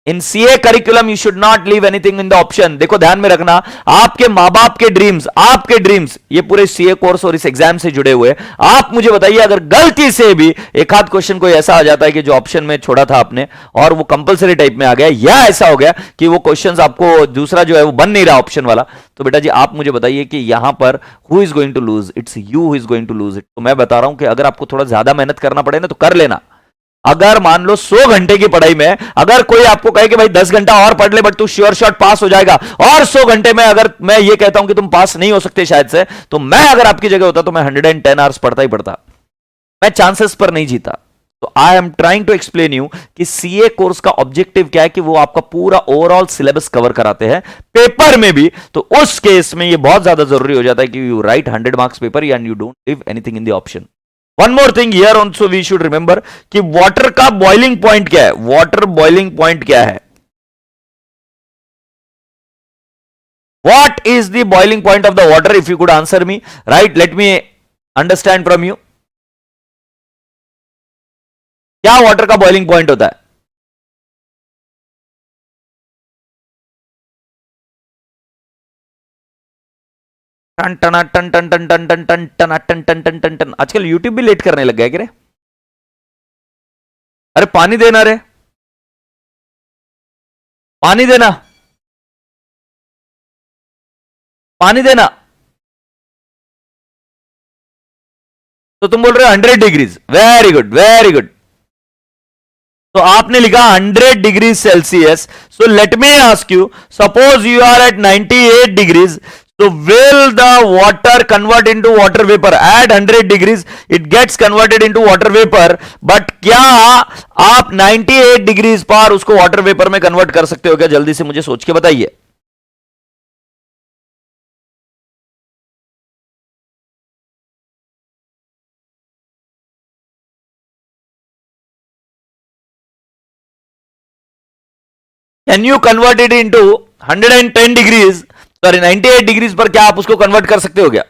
in CA curriculum you should not leave anything in the option. देखो ध्यान में रखना, आपके मां बाप के ड्रीम्स ये पूरे सीए कोर्स और इस एग्जाम से जुड़े हुए. आप मुझे बताइए, अगर गलती से भी एक आध क्वेश्चन कोई ऐसा आ जाता है कि जो ऑप्शन में छोड़ा था आपने और वो कंपलसरी टाइप में आ गया, या ऐसा हो गया कि वो क्वेश्चन आपको दूसरा जो है वो बन नहीं रहा ऑप्शन वाला, तो बेटा जी आप मुझे बताइए कि यहां पर who is going to lose? It's you who is going to lose it. तो मैं बता रहा हूं कि अगर आपको थोड़ा ज्यादा मेहनत करना पड़े ना तो कर लेना. अगर मान लो 100 घंटे की पढ़ाई में अगर कोई आपको कहे कि भाई 10 घंटा और पढ़ ले बट तू श्योर शॉट पास हो जाएगा, और 100 घंटे में अगर मैं ये कहता हूं कि तुम पास नहीं हो सकते शायद से, तो मैं अगर आपकी जगह होता तो मैं 110 आवर्स पढ़ता ही पढ़ता. मैं चांसेस पर नहीं जीता. तो I am trying to explain you कि सीए कोर्स का ऑब्जेक्टिव क्या है कि वो आपका पूरा ओवरऑल सिलेबस कवर कराते हैं पेपर में भी. तो उस केस में ये बहुत ज्यादा जरूरी हो जाता है कि you write 100 marks paper and you don't leave anything in the option. One more thing here also we should remember कि वाटर का बॉइलिंग पॉइंट क्या है. वाटर बॉइलिंग पॉइंट क्या है? What is the boiling point of the water? If you could answer me, right? Let me understand from you. क्या वाटर का बॉइलिंग पॉइंट होता है? टन टना टन टन टन टन टन टन टना टन टन टन टन टन. आजकल यूट्यूब भी लेट करने लग गया क्या रे? अरे पानी देना रे, पानी देना, पानी देना. तो तुम बोल रहे हो 100 degrees. Very good, very good. तो आपने लिखा 100 degree Celsius. So let me ask you, suppose you are at 98 degrees. So will the water convert into water vapor at 100 degrees? It gets converted into water vapor. But क्या आप 98 डिग्रीज पर उसको वाटर वेपर में कन्वर्ट कर सकते हो क्या? जल्दी से मुझे सोच के बताइए. Can you convert it into 110 degrees? Sorry 98 degrees पर क्या आप उसको कन्वर्ट कर सकते हो क्या?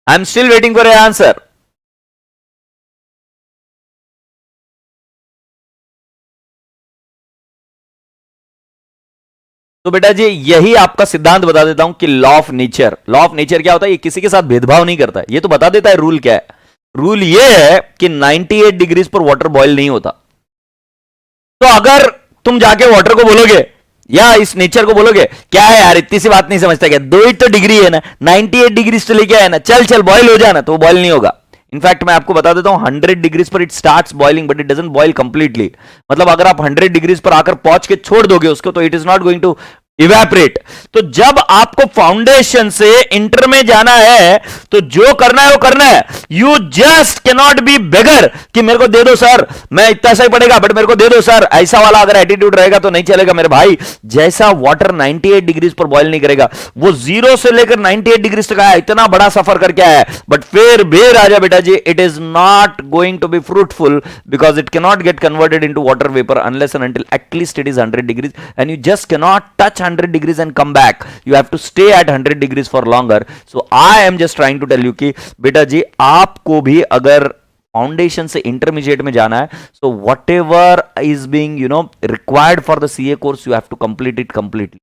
I am still waiting for A answer. तो बेटा जी यही आपका सिद्धांत बता देता हूं कि law of nature. Law of nature क्या होता है? ये किसी के साथ भेदभाव नहीं करता है. ये तो बता देता है रूल क्या है. रूल ये है कि 98 डिग्रीज पर वाटर बॉयल नहीं होता. तो अगर तुम जाके वाटर को बोलोगे या इस नेचर को बोलोगे क्या है यार इतनी सी बात नहीं समझता क्या, 2 ही तो डिग्री है ना, 98 डिग्री तो लेके आया ना, चल चल बॉयल हो जाना, तो वो बॉयल नहीं होगा. इनफैक्ट मैं आपको बता देता हूं 100 डिग्रीज पर it starts boiling but it doesn't boil completely. मतलब अगर आप 100 डिग्रीज पर आकर पहुंच के छोड़ दोगे उसको तो it is not going to evaporate. तो जब आपको फाउंडेशन से इंटर में जाना है तो जो करना है वो करना है. You just can not be beggar कि मेरे को दे दो सर, मैं इतना सा ही पड़ेगा बट मेरे को दे दो सर, ऐसा वाला अगर एटीट्यूड रहेगा तो नहीं चलेगा मेरे भाई. जैसा वाटर 98 डिग्रीज पर बॉयल नहीं करेगा, वो 0 से लेकर 98 डिग्रीज तक आया, इतना बड़ा सफर करके आया, बट फिर भी राजा बेटा जी it is not going to be fruitful because it can not get converted into water vapour unless and until at least it is 100 degrees and you just can not touch 100 degrees and come back. You have to stay at 100 degrees for longer. So I am just trying to tell you कि बेटा जी आपको भी अगर फाउंडेशन से इंटरमीडिएट में जाना है, so whatever is being required for the CA course you have to complete it completely.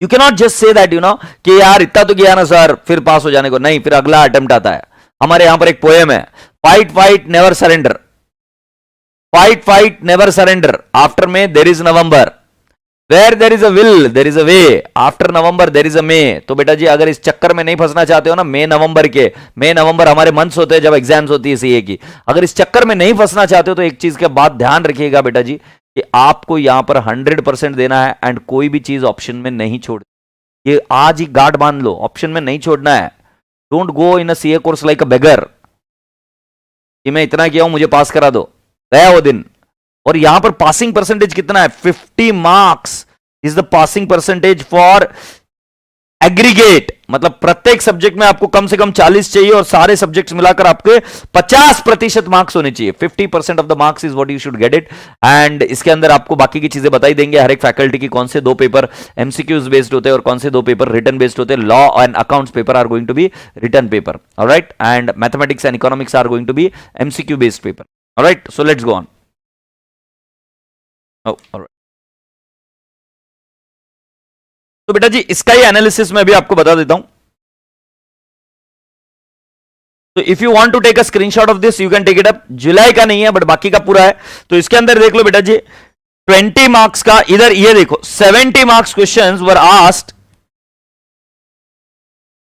You cannot just say that कि यार इतना तो किया ना सर फिर पास हो जाने को. नहीं, फिर अगला अटेम्प्ट आता है. हमारे यहां पर एक पोएम है, fight fight never surrender, fight fight never surrender, after में there is November, Where there is a will, there is a way. After November, there is a May. तो बेटा जी अगर इस चक्कर में नहीं फंसना चाहते हो ना, मई नवंबर हमारे मंथ्स होते हैं जब एग्जाम्स होती है सीए की. अगर इस चक्कर में नहीं फंसना चाहते हो तो एक चीज का बात ध्यान रखिएगा बेटा जी कि आपको यहां पर 100% देना है एंड कोई भी चीज ऑप्शन में नहीं छोड़. ये आज ही गार्ड बांध लो, ऑप्शन में नहीं छोड़ना है. Don't go in a CA course like a beggar कि मैं इतना किया हूं मुझे पास करा दो, गया वो दिन। और यहां पर पासिंग परसेंटेज कितना है? 50 marks is the passing percentage for aggregate, मतलब प्रत्येक सब्जेक्ट में आपको कम से कम 40 चाहिए और सारे सब्जेक्ट्स मिलाकर आपके 50% मार्क्स होने चाहिए। 50% of the marks is what you should get it. And इसके अंदर आपको बाकी की चीजें बताई देंगे, हर एक फैकल्टी की कौन से 2 पेपर एमसीक्यूज बेस्ड होते हैं और कौन से 2 पेपर रिटन बेस्ड होते हैं। Law and accounts paper are going to be written paper, alright, and mathematics and economics are going to be MCQ based paper, alright. So let's go on. Alright, तो बेटा जी इसका ही एनालिसिस मैं भी आपको बता देता हूं। तो if you want to take a screenshot of this you can take it up. जुलाई का नहीं है बट बाकी का पूरा है। तो इसके अंदर देख लो बेटा जी 20 मार्क्स का, इधर ये देखो 70 marks questions were asked,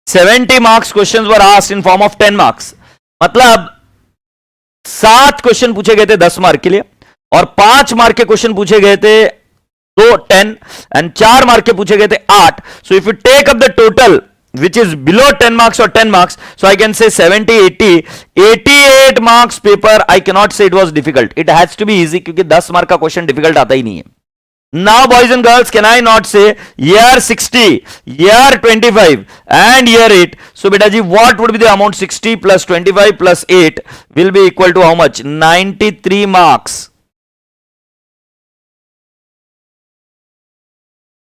70 marks questions were asked in form of 10 marks. मतलब 7 क्वेश्चन पूछे गए थे 10 मार्क के लिए और 5 मार्क के क्वेश्चन पूछे गए थे 10 एंड 4 मार्क के पूछे गए थे 8। So if you take up the total which is below 10 marks or 10 marks, so I can say 70, 80, 88 marks paper. I cannot say it was difficult, it has to be easy क्योंकि 10 मार्क का क्वेश्चन डिफिकल्ट आता ही नहीं है। Now boys and girls, can I not say year 60, year 25 and year 8? So beta ji what would be the amount? 60 plus 25 plus 8 will be equal to how much? 93 marks.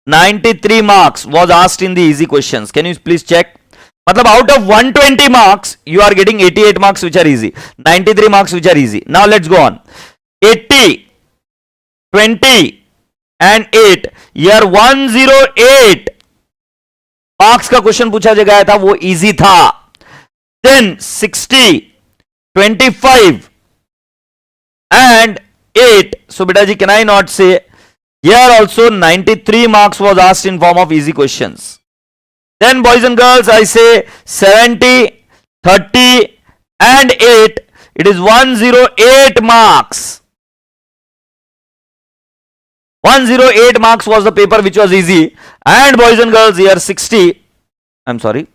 93 marks was asked in the easy questions. Can you please check? मतलब out of 120 marks you are getting 88 marks which are easy, 93 marks which are easy. Now let's go on. 80, 20 and 8, year 108 marks का क्वेश्चन पूछा गया था, वो इजी था। Then 60, 25 and 8. So beta ji, can I not say here also 93 marks was asked in form of easy questions. Then boys and girls, I say 70, 30 and 8. It is 108 marks. 108 marks was the paper which was easy. And boys and girls, here 60. I'm sorry.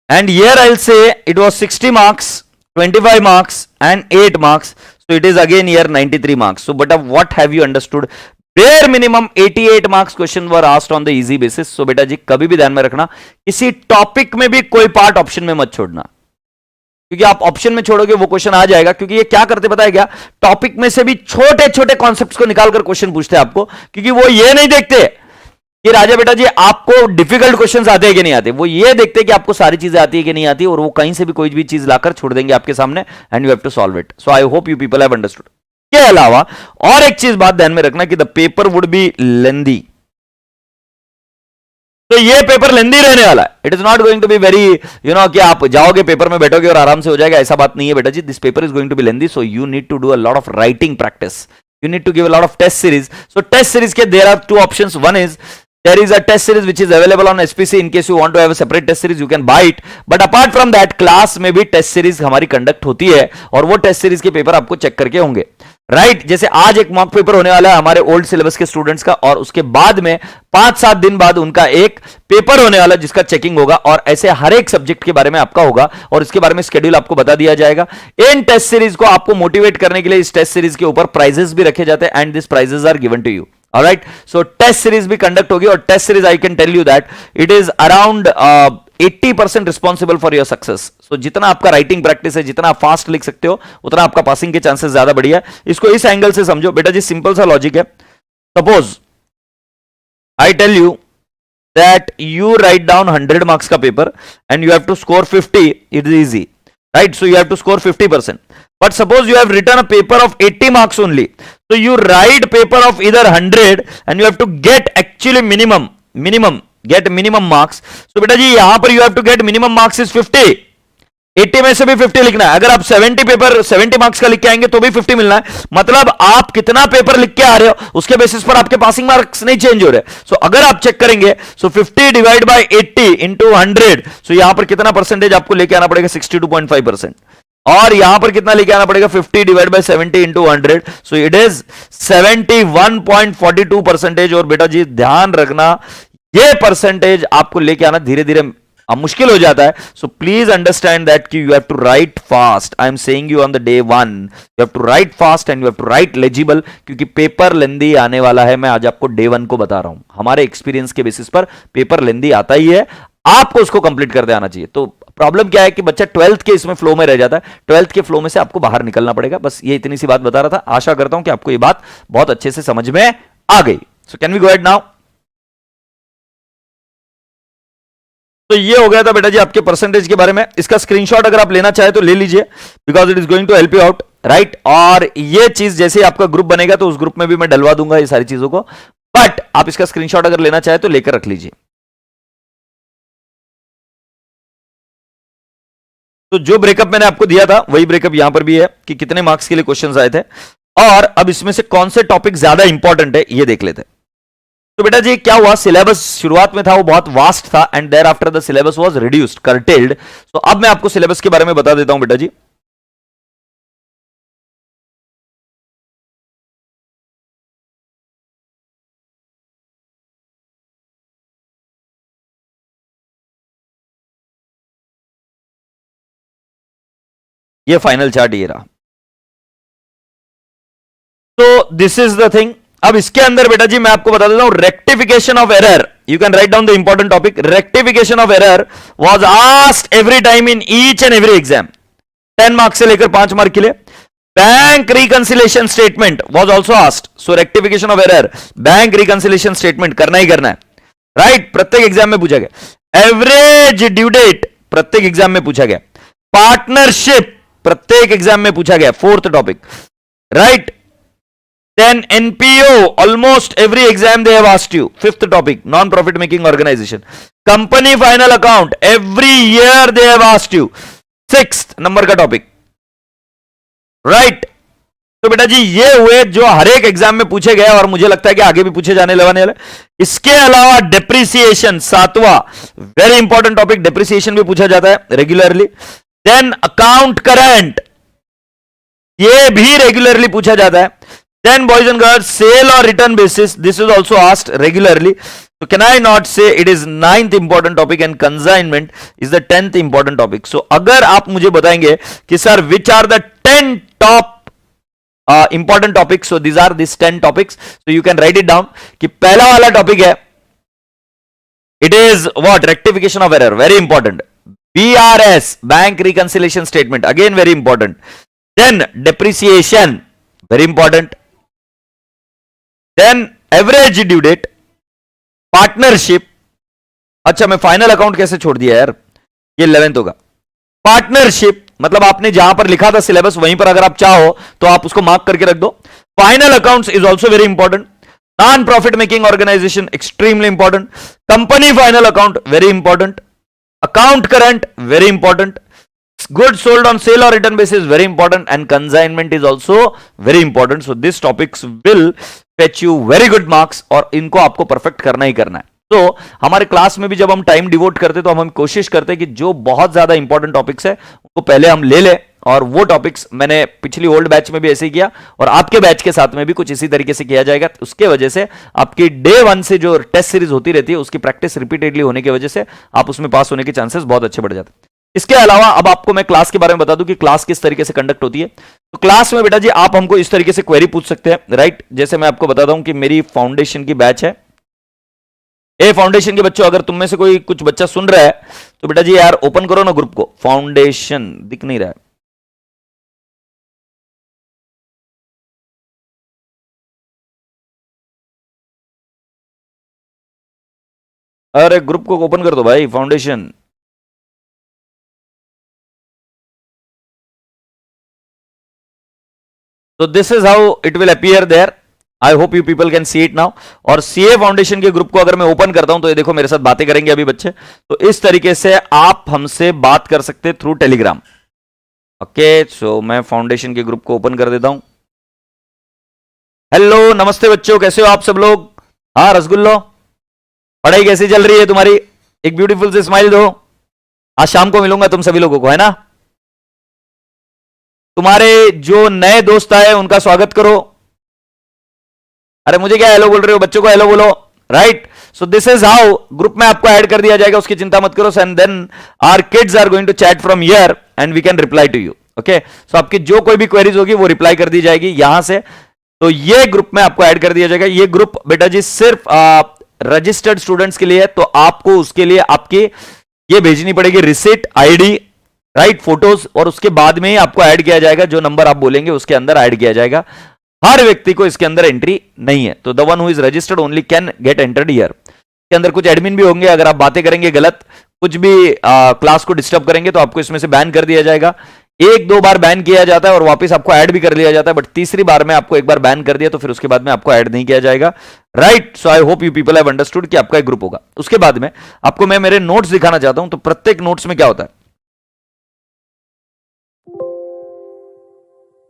And here I'll say it was 60 marks, 25 marks and 8 marks. So it is again here 93 marks. So but what have you understood? Bare minimum 88 marks question were asked on the easy basis. So बेटा जी कभी भी ध्यान में रखना, किसी टॉपिक में भी कोई पार्ट ऑप्शन में मत छोड़ना, क्योंकि आप ऑप्शन में छोड़ोगे वो क्वेश्चन आ जाएगा। क्योंकि ये क्या करते पता है क्या? टॉपिक में से भी छोटे छोटे कॉन्सेप्ट्स को निकालकर क्वेश्चन पूछते हैं आपको, क्योंकि वो ये नहीं देखते कि राजा बेटा जी आपको डिफिकल्ट क्वेश्चंस आते हैं कि नहीं आते, वो ये देखते हैं कि आपको सारी चीजें आती है कि नहीं आती, और वो कहीं से भी कोई भी चीज लाकर छोड़ देंगे आपके सामने and you have to solve it. So I hope you people have understood. के अलावा और एक चीज बात ध्यान में रखना कि the paper would be lengthy. तो ये पेपर लेंदी रहने वाला है। It is not going to be very कि आप जाओगे पेपर में बैठोगे और आराम से हो जाएगा, ऐसा बात नहीं है बेटा जी। This paper is going to be lengthy, so you need to do a lot of writing practice, you need to give a lot of test series. So test series ke there are two options. One is there is a test series which is available on SPC. In case you want to have a separate test series, you can buy it. But apart from that, class में भी test series हमारी conduct होती है और वो test series के पेपर आपको चेक करके होंगे, राइट। जैसे आज एक मॉक पेपर होने वाला है हमारे ओल्ड सिलेबस के स्टूडेंट्स का, और उसके बाद में 5-7 दिन बाद उनका एक पेपर होने वाला है जिसका चेकिंग होगा, और ऐसे हर एक सब्जेक्ट के बारे में आपका होगा और इसके बारे में स्केड्यूल आपको बता दिया जाएगा। इन टेस्ट सीरीज को आपको मोटिवेट करने के लिए इस टेस्ट सीरीज के ऊपर प्राइजेस भी रखे जाते हैं and this prizes are given to you, alright. So test series भी कंडक्ट होगी और test series I can tell you that it is around 80% responsible for your success. So जितना आपका राइटिंग प्रैक्टिस है, जितना आप फास्ट लिख सकते हो, उतना आपका पासिंग के चांसेस ज्यादा बढ़िया है। इसको इस एंगल से समझो बेटा जी, सिंपल सा लॉजिक है। Suppose I tell you that you write down 100 marks का paper and you have to score 50, it is easy, right. So you have to score 50%. But suppose you have written a paper of 80 marks only, so you write paper of either 100 and you have to get actually minimum get minimum marks. So beta ji yahan par you have to get minimum marks is 50. 80 में से भी 50 लिखना है। अगर आप 70 पेपर 70 मार्क्स का लिख के आएंगे तो भी 50 मिलना है। मतलब आप कितना पेपर लिख के आ रहे हो उसके बेसिस पर आपके पासिंग मार्क्स नहीं चेंज हो रहे। सो अगर आप चेक करेंगे, सो 50 डिवाइड बाय 80 इंटू 100, सो यहां पर कितना परसेंटेज आपको लेके आना पड़ेगा? 62.5%। और यहां पर कितना लेके आना पड़ेगा? 50 divide by 70 into 100, so it is 71.42%। और बेटा जी ध्यान रखना, ये परसेंटेज आपको लेके आना धीरे धीरे अब मुश्किल हो जाता है। सो प्लीज अंडरस्टैंड दैट कि you have to write fast. I am saying you on the day 1 you have to write fast and you have to write legible, क्योंकि पेपर लेंदी आने वाला है। मैं आज आपको डे 1 को बता रहा हूं, हमारे एक्सपीरियंस के बेसिस पर पेपर लेंदी आता ही है, आपको उसको कंप्लीट करते आना चाहिए। तो प्रॉब्लम क्या है कि बच्चा 12th के इसमें फ्लो में रह जाता है, 12th के फ्लो में से आपको बाहर निकलना पड़ेगा। बस ये इतनी सी बात बता रहा था। आशा करता हूं कि आपको ये बात बहुत अच्छे से समझ में आ गई। So can we go ahead now? तो ये हो गया था बेटा जी आपके परसेंटेज के बारे में। इसका स्क्रीनशॉट अगर आप लेना चाहे तो ले लीजिए, because it is going to help you out, right. और ये चीज जैसे ही आपका ग्रुप बनेगा तो उस ग्रुप में भी मैं डलवा दूंगा ये सारी चीजों को, बट आप इसका स्क्रीनशॉट अगर लेना चाहे तो लेकर रख लीजिए। तो जो ब्रेकअप मैंने आपको दिया था वही ब्रेकअप यहां पर भी है कि कितने मार्क्स के लिए क्वेश्चंस आए थे, और अब इसमें से कौन से टॉपिक ज्यादा इंपॉर्टेंट है ये देख लेते हैं। तो बेटा जी क्या हुआ, सिलेबस शुरुआत में था वो बहुत वास्ट था, and thereafter the syllabus was reduced, curtailed. तो अब मैं आपको सिलेबस के बारे में बता देता हूं बेटा जी। ये फाइनल चार्ट ये रहा। तो दिस इज द थिंग। अब इसके अंदर बेटा जी मैं आपको बता देता हूं, rectification of error, you can write down the important topic. Rectification of error was asked every time in each and every exam, 10 marks से लेकर 5 मार्क के लिए। Bank reconciliation statement was also asked, so rectification of error, bank reconciliation statement करना ही करना है, राइट। प्रत्येक एग्जाम में पूछा गया। एवरेज ड्यू डेट प्रत्येक एग्जाम में पूछा गया। पार्टनरशिप प्रत्येक एग्जाम में पूछा गया, 4th topic, right. Then NPO, almost every exam they have asked you. 5th topic, non-profit making organization. Company final account, every year they have asked you. 6th number का topic, right? तो बेटा जी ये हुए जो हर एक एग्जाम में पूछे गए, और मुझे लगता है कि आगे भी पूछे जाने वाले। इसके अलावा डेप्रिसिएशन 7वां, वेरी इंपॉर्टेंट टॉपिक, डेप्रिसिएशन भी पूछा जाता है रेगुलरली। देन अकाउंट करंट, ये भी रेगुलरली पूछा जाता है। Then boys and girls, sale or return basis, this is also asked regularly. So can I not say it is 9th important topic and consignment is the 10th important topic. So अगर आप मुझे बताएंगे कि sir which are the 10 top important topics, so these are these 10 topics, so you can write it down कि पहला वाला topic है, it is what? Rectification of error, very important. BRS, bank reconciliation statement, again very important. Then depreciation, very important. Then average due date, partnership. अच्छा मैं फाइनल अकाउंट कैसे छोड़ दिया यार, ये 11th होगा। पार्टनरशिप मतलब आपने जहां पर लिखा था सिलेबस वहीं पर अगर आप चाहो तो आप उसको मार्क करके रख दो। Final accounts is also very important. Non profit making organisation extremely important. Company final account very important. Account current very important. Goods sold on sale or return basis very important, and consignment is also very important. So these topics will fetch you very good marks, और इनको आपको परफेक्ट करना ही करना है। तो हमारे क्लास में भी जब हम टाइम डिवोट करते तो हम कोशिश करते कि जो बहुत ज्यादा इंपॉर्टेंट टॉपिक्स है उनको पहले हम ले लें, और वो टॉपिक्स मैंने पिछली ओल्ड बैच में भी ऐसे ही किया, और आपके बैच के साथ में भी कुछ इसी तरीके से किया जाएगा। उसके वजह से आपकी डे 1 से जो टेस्ट सीरीज होती रहती है उसकी प्रैक्टिस रिपीटेडली होने की वजह से आप उसमें पास होने के चांसेस बहुत अच्छे बढ़ जाते हैं। इसके अलावा अब आपको मैं क्लास के बारे में बता दूं कि क्लास किस तरीके से कंडक्ट होती है। तो क्लास में बेटा जी आप हमको इस तरीके से क्वेरी पूछ सकते हैं, राइट। जैसे मैं आपको बताता हूं कि मेरी फाउंडेशन की बैच है, ए फाउंडेशन के बच्चों, अगर तुम में से कोई कुछ बच्चा सुन रहा है तो बेटा जी यार ओपन करो ना ग्रुप को। फाउंडेशन दिख नहीं रहा है, अरे ग्रुप को ओपन कर दो भाई, foundation. So this is how it will appear there. I hope you people can see it now. और सीए फाउंडेशन के ग्रुप को अगर मैं ओपन करता हूं तो ये देखो मेरे साथ बातें करेंगे अभी बच्चे। तो इस तरीके से आप हमसे बात कर सकते थ्रू टेलीग्राम। ओके, सो मैं फाउंडेशन के ग्रुप को ओपन कर देता हूं। हेलो, नमस्ते बच्चों, कैसे हो आप सब लोग? हाँ रसगुल्लो, पढ़ाई कैसी चल रही है तुम्हारी? एक ब्यूटीफुल से स्माइल दो। आज शाम को मिलूंगा तुम सभी लोगों को, है ना? तुम्हारे जो नए दोस्त आए उनका स्वागत करो। अरे मुझे क्या हेलो बोल रहे हो, बच्चों को हेलो बोलो, right? So this is how group में आपको ऐड कर दिया जाएगा, उसकी चिंता मत करो। And then our kids are going to chat from here and we can reply to you. Okay, so आपकी जो कोई भी क्वेरीज होगी वो रिप्लाई कर दी जाएगी यहां से। तो ये ग्रुप में आपको ऐड कर दिया जाएगा। ये ग्रुप बेटा जी सिर्फ रजिस्टर्ड स्टूडेंट्स के लिए है, तो आपको उसके लिए आपकी ये भेजनी पड़ेगी रिसिट, आईडी, राइट, फोटोज, और उसके बाद में ही आपको ऐड किया जाएगा। जो नंबर आप बोलेंगे उसके अंदर ऐड किया जाएगा। हर व्यक्ति को इसके अंदर एंट्री नहीं है, तो the one who is registered only can get entered here. इसके अंदर कुछ एडमिन भी होंगे, अगर आप बातें करेंगे गलत, कुछ भी क्लास को डिस्टर्ब करेंगे तो आपको इसमें से बैन कर दिया जाएगा। एक दो बार बैन किया जाता है और वापस आपको ऐड भी कर लिया जाता है, बट तीसरी बार में आपको एक बार बैन कर दिया तो फिर उसके बाद में आपको ऐड नहीं किया जाएगा, right? So I hope you people have understood कि आपका एक ग्रुप होगा। उसके बाद में आपको मैं मेरे नोट्स दिखाना चाहता हूं। तो प्रत्येक नोट्स में क्या होता है,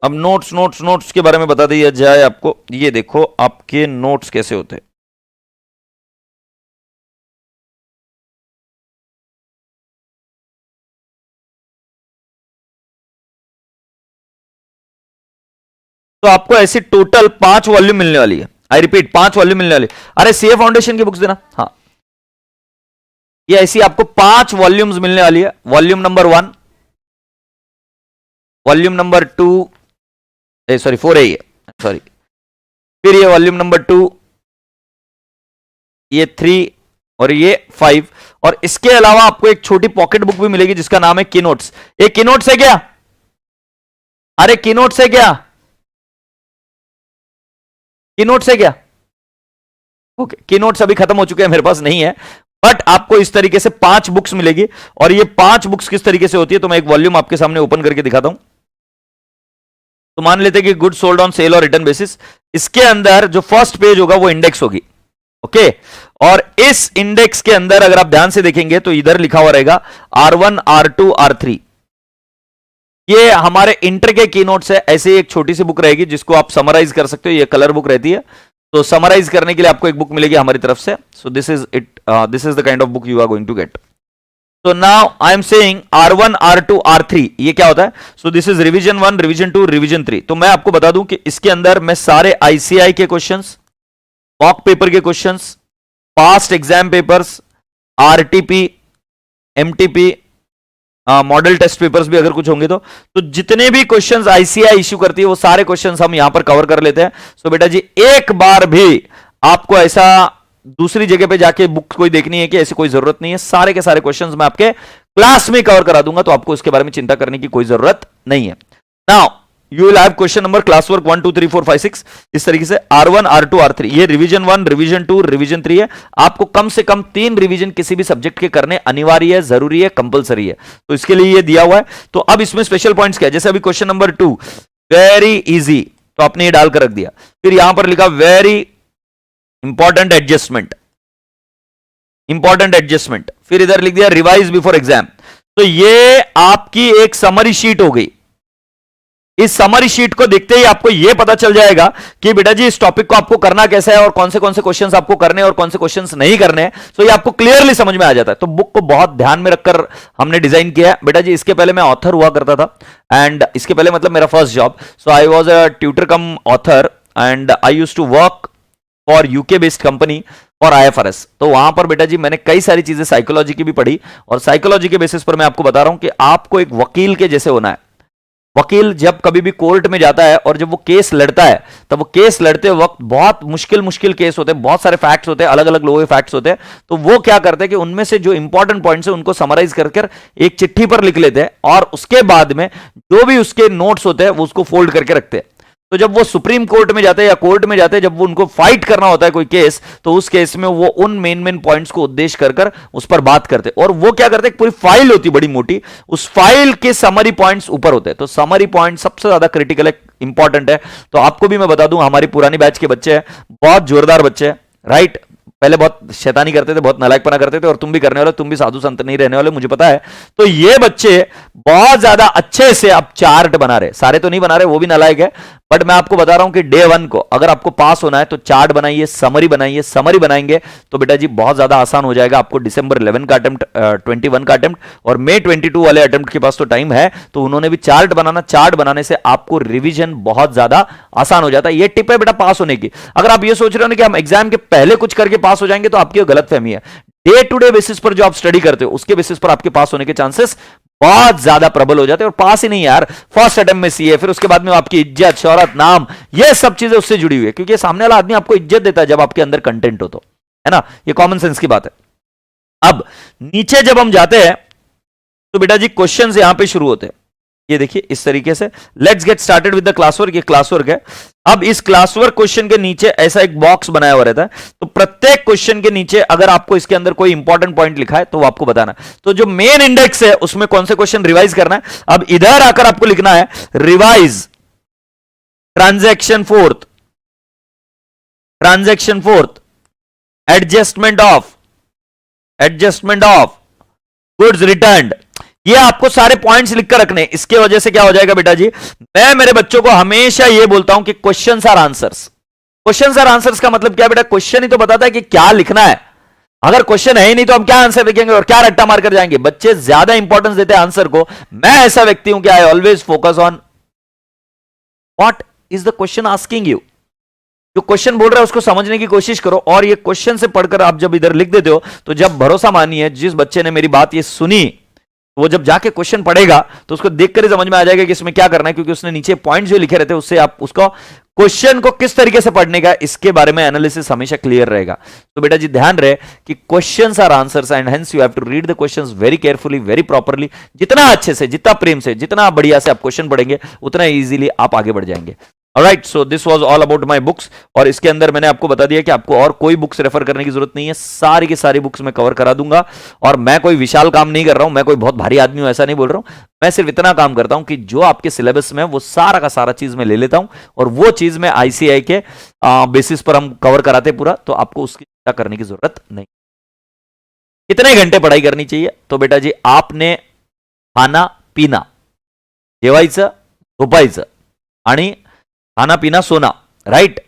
अब नोट्स के बारे में बता दिया जाए आपको। ये देखो आपके नोट्स कैसे होते हैं। तो आपको ऐसी टोटल 5 वॉल्यूम मिलने वाली है। आई रिपीट, 5 वॉल्यूम मिलने वाली। अरे सीए फाउंडेशन की बुक्स देना। हाँ, ये ऐसी आपको 5 वॉल्यूम्स मिलने वाली है। Volume number 1, volume number 2, sorry 4 है, सॉरी, फिर ये वॉल्यूम नंबर 2, ये 3 और ये 5। और इसके अलावा आपको एक छोटी पॉकेट बुक भी मिलेगी जिसका नाम है कीनोट्स। ये कीनोट्स है क्या? अरे कीनोट्स है क्या? कीनोट्स है क्या? ओके, कीनोट्स अभी खत्म हो चुके हैं, मेरे पास नहीं है, बट आपको इस तरीके से 5 बुक्स मिलेगी। और ये 5 बुक्स किस तरीके से होती है तो मैं एक वॉल्यूम आपके सामने ओपन करके दिखाता हूं। तो मान लेते हैं कि गुड सोल्ड ऑन सेल और रिटर्न बेसिस। इसके अंदर जो फर्स्ट पेज होगा वो इंडेक्स होगी। ओके, और इस इंडेक्स के अंदर अगर आप ध्यान से देखेंगे तो इधर लिखा हुआ रहेगा R1, R2, R3। ये हमारे इंटर के कीनोट्स है। ऐसे एक छोटी सी बुक रहेगी जिसको आप समराइज कर सकते हो। ये कलर बुक रहती है, तो समराइज करने के लिए आपको एक बुक मिलेगी हमारी तरफ से। So this is it, this is the kind of book you are going to get. So now I am saying R1, R2, R3 ये क्या होता है? So this is revision 1, revision 2, revision 3। तो मैं आपको बता दूं कि इसके अंदर मैं सारे ICI के क्वेश्चंस, मॉक पेपर के questions, past exam papers, RTP, MTP, model test papers भी अगर कुछ होंगे तो जितने भी क्वेश्चंस ICI इश्यू करती है वो सारे क्वेश्चंस हम यहां पर कवर कर लेते हैं। सो बेटा जी एक बार भी आपको ऐसा दूसरी जगह पे जाके बुक कोई देखनी है कि ऐसी कोई जरूरत नहीं है। सारे के सारे क्वेश्चंस मैं आपके क्लास में कवर करा दूंगा, तो आपको इसके बारे में चिंता करने की कोई जरूरत नहीं है। Now you will have question number class work 1 2 3 4 5 6 इस तरीके से R1, R2, R3। ये रिवीजन 1, रिवीजन 2, रिवीजन 3 है। आपको कम से कम 3 रिवीजन किसी भी सब्जेक्ट के करने अनिवार्य है, जरूरी है, कंपलसरी है। तो इसके लिए ये दिया हुआ है। तो अब इसमें स्पेशल पॉइंट्स क्या है? जैसे अभी क्वेश्चन नंबर 2 वेरी इजी, तो आपने ये डालकर रख दिया। फिर यहां पर लिखा very important adjustment, important adjustment. फिर इधर लिख दिया रिवाइज बिफोर एग्जाम। तो ये आपकी एक समरी शीट हो गई। इस समरी शीट को देखते ही आपको यह पता चल जाएगा कि बेटा जी इस टॉपिक को आपको करना कैसा है और कौन से क्वेश्चंस आपको करने हैं और कौन से क्वेश्चंस नहीं करने हैं। तो ये आपको क्लियरली समझ में आ जाता है। तो बुक को बहुत ध्यान में रखकर हमने डिजाइन किया है। बेटा जी इसके पहले मैं ऑथर हुआ करता था, एंड इसके पहले मतलब मेरा first job, so I was a tutor cum author and I used to work for UK based company for IFRS। तो वहां पर बेटा जी मैंने कई सारी चीजें साइकोलॉजी की भी पढ़ी, और साइकोलॉजी के बेसिस पर मैं आपको बता रहा हूं कि आपको एक वकील के जैसे होना है। वकील जब कभी भी कोर्ट में जाता है और जब वो केस लड़ता है, तब वो केस लड़ते वक्त बहुत मुश्किल केस होते हैं, बहुत सारे फैक्ट्स होते हैं, अलग अलग लोगों के फैक्ट्स होते हैं। तो वो क्या करते हैं कि उनमें से जो इंपॉर्टेंट पॉइंट्स है उनको समराइज कर एक चिट्ठी पर लिख लेते हैं, और उसके बाद में जो भी उसके नोट्स होते हैं वो उसको फोल्ड करके रखते हैं। तो जब वो सुप्रीम कोर्ट में जाते हैं या कोर्ट में जाते हैं, जब वो उनको फाइट करना होता है कोई केस, तो उस केस में वो उन मेन पॉइंट्स को उद्देश्य कर कर उस पर बात करते हैं। और वो क्या करते हैं, पूरी फाइल होती बड़ी मोटी, उस फाइल के समरी पॉइंट्स ऊपर होते हैं। तो समरी पॉइंट सबसे ज्यादा क्रिटिकल है, इंपॉर्टेंट है। तो आपको भी मैं बता दूं, हमारी पुरानी बैच के बच्चे हैं, बहुत जोरदार बच्चे हैं, राइट। पहले बहुत शैतानी करते थे, बहुत नालायकपना करते थे, और तुम भी करने वाले, तुम भी साधु संत नहीं रहने वाले, मुझे पता है। तो ये बच्चे बहुत ज्यादा अच्छे से अब चार्ट बना रहे, सारे तो नहीं बना रहे, वो भी नालायक है, बट मैं आपको बता रहा हूं कि डे 1 को अगर आपको पास होना है तो चार्ट बनाइए, समरी बनाइए। समरी बनाएंगे तो बेटा जी बहुत ज्यादा आसान हो जाएगा आपको। दिसंबर 11 का अटेम्प्ट, 21 का अटेम्प्ट और मई 22 वाले अटेम्प्ट के पास तो टाइम है, तो उन्होंने भी चार्ट बनाना। चार्ट बनाने से आपको रिवीजन बहुत ज्यादा आसान हो जाता है। ये टिप है बेटा पास होने की। अगर आप ये सोच रहे हो ना कि हम एग्जाम के पहले कुछ करके पास हो जाएंगे, तो आपकी गलतफहमी है। डे टू डे बेसिस पर जो आप स्टडी करते हो, उसके बेसिस पर आपके पास होने के चांसेस बहुत ज्यादा प्रबल हो जाते हैं। और पास ही नहीं यार, फर्स्ट अटेम्प्ट में सीए, फिर उसके बाद में आपकी इज्जत, शोहरत, नाम, ये सब चीजें उससे जुड़ी हुई है, क्योंकि सामने वाला आदमी आपको इज्जत देता है जब आपके अंदर कंटेंट हो, तो है ना, ये कॉमन सेंस की बात है। अब नीचे जब हम जाते हैं तो बेटा जी क्वेश्चंस यहां पे शुरू होते हैं। ये देखिए इस तरीके से, let's get started with the class work. ये क्लास वर्क है। अब इस क्लास वर्क क्वेश्चन के नीचे ऐसा एक बॉक्स बनाया हुआ रहता है, तो प्रत्येक क्वेश्चन के नीचे अगर आपको इसके अंदर कोई इंपॉर्टेंट पॉइंट लिखा है तो वो आपको बताना है। तो जो मेन इंडेक्स है उसमें कौन से क्वेश्चन रिवाइज करना है, अब इधर आकर आपको लिखना है revise transaction fourth, adjustment of goods returned. ये आपको सारे पॉइंट्स लिखकर रखने। इसके वजह से क्या हो जाएगा बेटा जी, मैं मेरे बच्चों को हमेशा ये बोलता हूं कि questions are answers. Questions are answers का मतलब क्या बेटा, क्वेश्चन ही तो बताता है कि क्या लिखना है। अगर क्वेश्चन है ही नहीं तो हम क्या आंसर लिखेंगे और क्या रट्टा मार कर जाएंगे। बच्चे ज्यादा इंपॉर्टेंस देते हैं आंसर को। मैं ऐसा व्यक्ति हूं कि I always focus on what is the question asking you. जो क्वेश्चन बोल रहा है उसको समझने की कोशिश करो, और ये क्वेश्चन से पढ़कर आप जब इधर लिख देते हो, तो जब भरोसा मानिए जिस बच्चे ने मेरी बात ये सुनी, वो जब जाके क्वेश्चन पढ़ेगा तो उसको देखकर ही समझ में आ जाएगा कि इसमें क्या करना है, क्योंकि उसने नीचे पॉइंट्स जो लिखे रहते हैं उससे आप उसको क्वेश्चन को किस तरीके से पढ़ने का, इसके बारे में एनालिसिस हमेशा क्लियर रहेगा। तो बेटा जी ध्यान रहे कि questions are answers and hence you have to read the questions very carefully, very properly. जितना अच्छे से, जितना प्रेम से, जितना बढ़िया से आप क्वेश्चन पढ़ेंगे, उतना इजीली आप आगे बढ़ जाएंगे। Alright, so this was all about my books. और इसके अंदर मैंने आपको बता दिया कि आपको और कोई बुक्स रेफर करने की जरूरत नहीं है, सारी की सारी बुक्स मैं कवर करा दूंगा। और मैं कोई विशाल काम नहीं कर रहा हूं, मैं कोई बहुत भारी आदमी हूं ऐसा नहीं बोल रहा हूं। मैं सिर्फ इतना काम करता हूं कि जो आपके सिलेबस में वो सारा का सारा चीज मैं ले लेता हूं, और वो चीज मैं आईसीआई के बेसिस पर हम कवर कराते पूरा, तो आपको उसकी चिंता करने की जरूरत नहीं। कितने घंटे पढ़ाई करनी चाहिए, तो बेटा जी आपने खाना पीना, जेवायचं, झोपायचं आणि खाना पीना सोना, राइट।